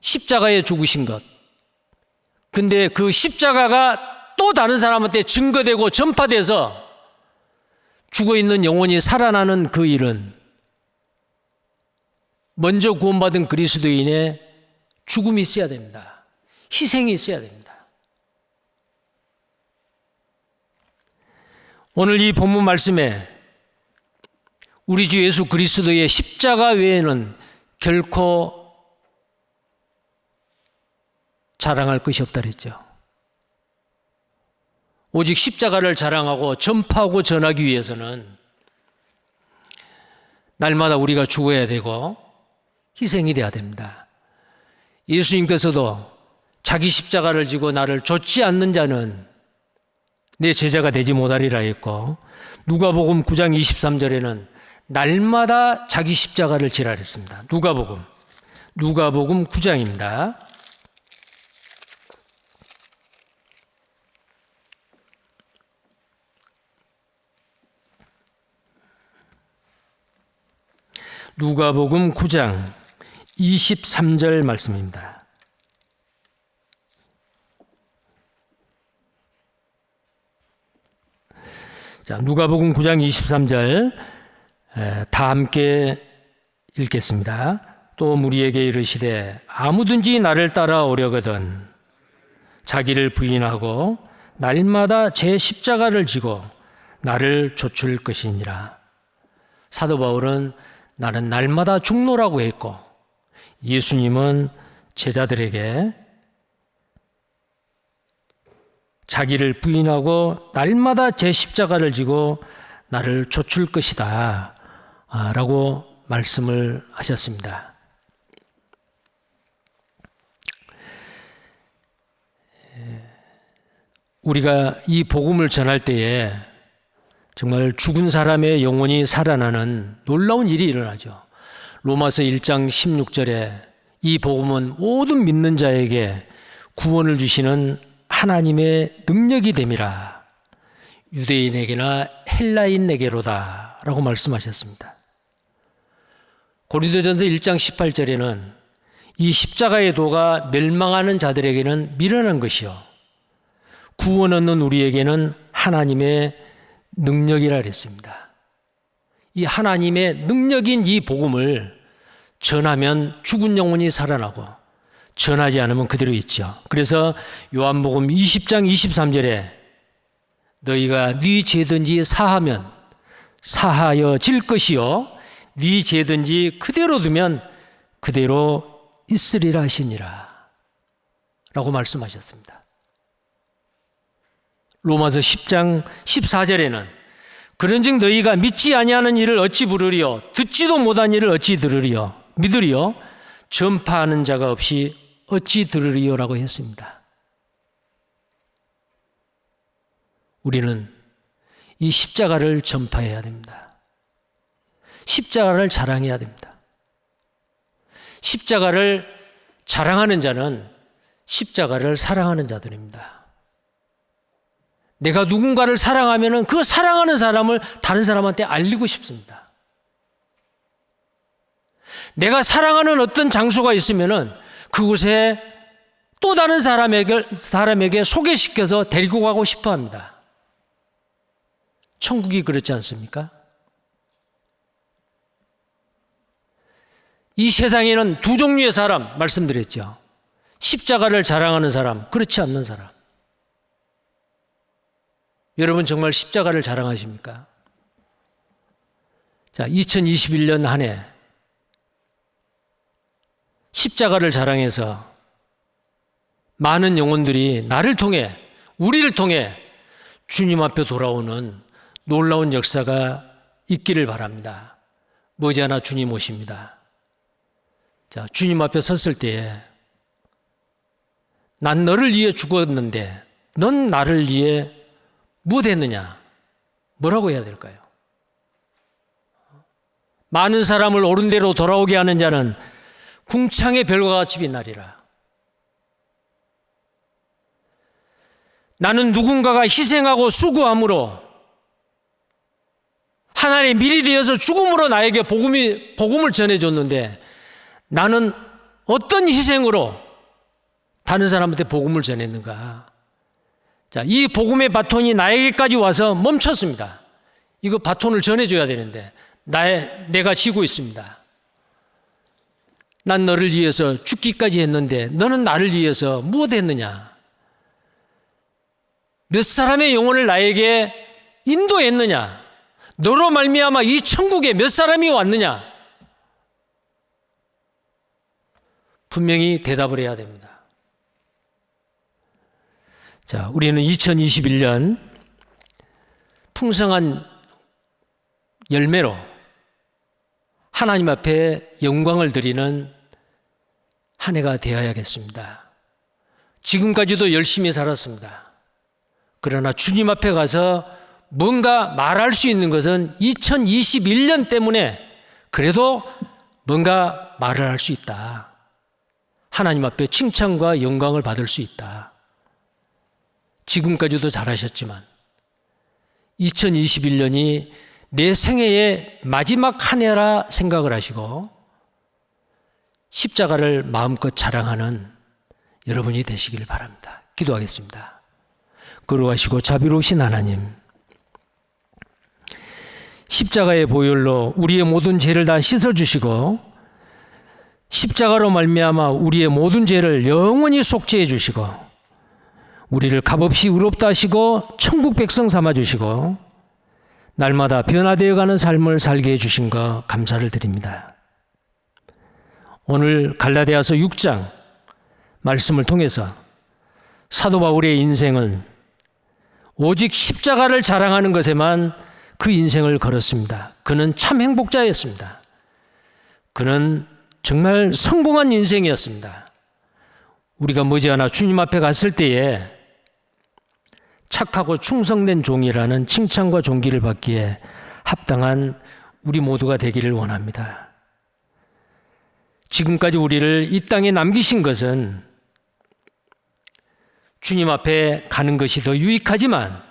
십자가에 죽으신 것. 근데 그 십자가가 또 다른 사람한테 증거되고 전파돼서 죽어있는 영혼이 살아나는 그 일은 먼저 구원받은 그리스도인의 죽음이 있어야 됩니다. 희생이 있어야 됩니다. 오늘 이 본문 말씀에 우리 주 예수 그리스도의 십자가 외에는 결코 자랑할 것이 없다 그랬죠. 오직 십자가를 자랑하고 전파하고 전하기 위해서는 날마다 우리가 죽어야 되고 희생이 돼야 됩니다. 예수님께서도 자기 십자가를 지고 나를 좇지 않는 자는 내 제자가 되지 못하리라 했고, 누가복음 9장 23절에는 날마다 자기 십자가를 지라 했습니다. 누가복음 9장입니다. 누가복음 9장 23절 말씀입니다. 자, 누가복음 9장 23절 다 함께 읽겠습니다. 또 무리에게 이르시되 아무든지 나를 따라오려거든 자기를 부인하고 날마다 제 십자가를 지고 나를 좇을 것이니라. 사도 바울은 나는 날마다 죽노라고 했고, 예수님은 제자들에게 자기를 부인하고 날마다 제 십자가를 지고 나를 좇을 것이다 라고 말씀을 하셨습니다. 우리가 이 복음을 전할 때에 정말 죽은 사람의 영혼이 살아나는 놀라운 일이 일어나죠. 로마서 1장 16절에 이 복음은 모든 믿는 자에게 구원을 주시는 하나님의 능력이 됨이라. 유대인에게나 헬라인에게로다 라고 말씀하셨습니다. 고린도전서 1장 18절에는 이 십자가의 도가 멸망하는 자들에게는 미련한 것이요 구원 얻는 우리에게는 하나님의 능력이라 그랬습니다. 이 하나님의 능력인 이 복음을 전하면 죽은 영혼이 살아나고 전하지 않으면 그대로 있죠. 그래서 요한복음 20장 23절에 너희가 네 죄든지 사하면 사하여질 것이요 네 죄든지 그대로 두면 그대로 있으리라 하시니라 라고 말씀하셨습니다. 로마서 10장 14절에는 그런즉 너희가 믿지 아니하는 일을 어찌 부르리요 듣지도 못한 일을 어찌 들으리요 믿으리요 전파하는 자가 없이 어찌 들으리요 라고 했습니다. 우리는 이 십자가를 전파해야 됩니다. 십자가를 자랑해야 됩니다. 십자가를 자랑하는 자는 십자가를 사랑하는 자들입니다. 내가 누군가를 사랑하면 그 사랑하는 사람을 다른 사람한테 알리고 싶습니다. 내가 사랑하는 어떤 장소가 있으면 그곳에 또 다른 사람에게 소개시켜서 데리고 가고 싶어 합니다. 천국이 그렇지 않습니까? 이 세상에는 두 종류의 사람 말씀드렸죠. 십자가를 자랑하는 사람, 그렇지 않는 사람. 여러분 정말 십자가를 자랑하십니까? 자, 2021년 한 해 십자가를 자랑해서 많은 영혼들이 나를 통해, 우리를 통해 주님 앞에 돌아오는 놀라운 역사가 있기를 바랍니다. 머지않아 주님 오십니다. 자, 주님 앞에 섰을 때에 난 너를 위해 죽었는데 넌 나를 위해 무엇했느냐? 뭐라고 해야 될까요? 많은 사람을 옳은 대로 돌아오게 하는 자는 궁창의 별과 같이 빛나리라. 나는 누군가가 희생하고 수고함으로 하나님의 밀이 되어서 죽음으로 나에게 복음을 전해줬는데 나는 어떤 희생으로 다른 사람한테 복음을 전했는가? 자, 이 복음의 바톤이 나에게까지 와서 멈췄습니다. 이거 바톤을 전해줘야 되는데 내가 지고 있습니다. 난 너를 위해서 죽기까지 했는데 너는 나를 위해서 무엇 했느냐? 몇 사람의 영혼을 나에게 인도했느냐? 너로 말미암아 이 천국에 몇 사람이 왔느냐? 분명히 대답을 해야 됩니다. 자, 우리는 2021년 풍성한 열매로 하나님 앞에 영광을 드리는 한 해가 되어야겠습니다. 지금까지도 열심히 살았습니다. 그러나 주님 앞에 가서 뭔가 말할 수 있는 것은 2021년 때문에 그래도 뭔가 말을 할 수 있다. 하나님 앞에 칭찬과 영광을 받을 수 있다. 지금까지도 잘하셨지만 2021년이 내 생애의 마지막 한 해라 생각을 하시고 십자가를 마음껏 자랑하는 여러분이 되시길 바랍니다. 기도하겠습니다. 거룩하시고 자비로우신 하나님, 십자가의 보혈로 우리의 모든 죄를 다 씻어주시고 십자가로 말미암아 우리의 모든 죄를 영원히 속죄해 주시고 우리를 값없이 의롭다 하시고 천국 백성 삼아주시고 날마다 변화되어가는 삶을 살게 해주신 것 감사를 드립니다. 오늘 갈라디아서 6장 말씀을 통해서 사도 바울의 인생은 오직 십자가를 자랑하는 것에만 그 인생을 걸었습니다. 그는 참 행복자였습니다. 그는 정말 성공한 인생이었습니다. 우리가 머지않아 주님 앞에 갔을 때에 착하고 충성된 종이라는 칭찬과 존귀를 받기에 합당한 우리 모두가 되기를 원합니다. 지금까지 우리를 이 땅에 남기신 것은 주님 앞에 가는 것이 더 유익하지만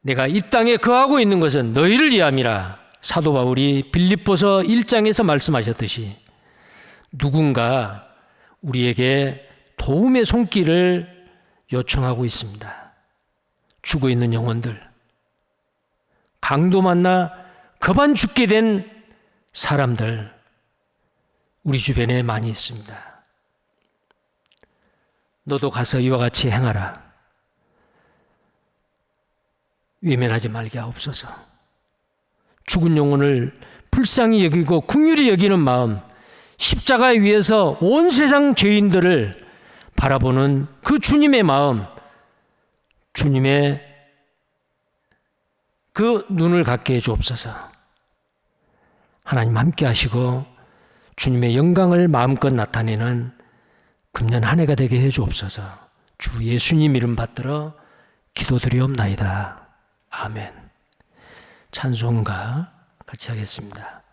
내가 이 땅에 거하고 있는 것은 너희를 위함이라 사도 바울이 빌립보서 1장에서 말씀하셨듯이 누군가 우리에게 도움의 손길을 요청하고 있습니다. 죽어 있는 영혼들, 강도 만나 급한 죽게 된 사람들 우리 주변에 많이 있습니다. 너도 가서 이와 같이 행하라. 외면하지 말게 하옵소서. 죽은 영혼을 불쌍히 여기고 긍휼히 여기는 마음, 십자가 위에서 온 세상 죄인들을 바라보는 그 주님의 마음, 주님의 그 눈을 갖게 해 주옵소서. 하나님 함께 하시고 주님의 영광을 마음껏 나타내는 금년 한 해가 되게 해 주옵소서. 주 예수님 이름 받들어 기도드리옵나이다. 아멘. 찬송가 같이 하겠습니다.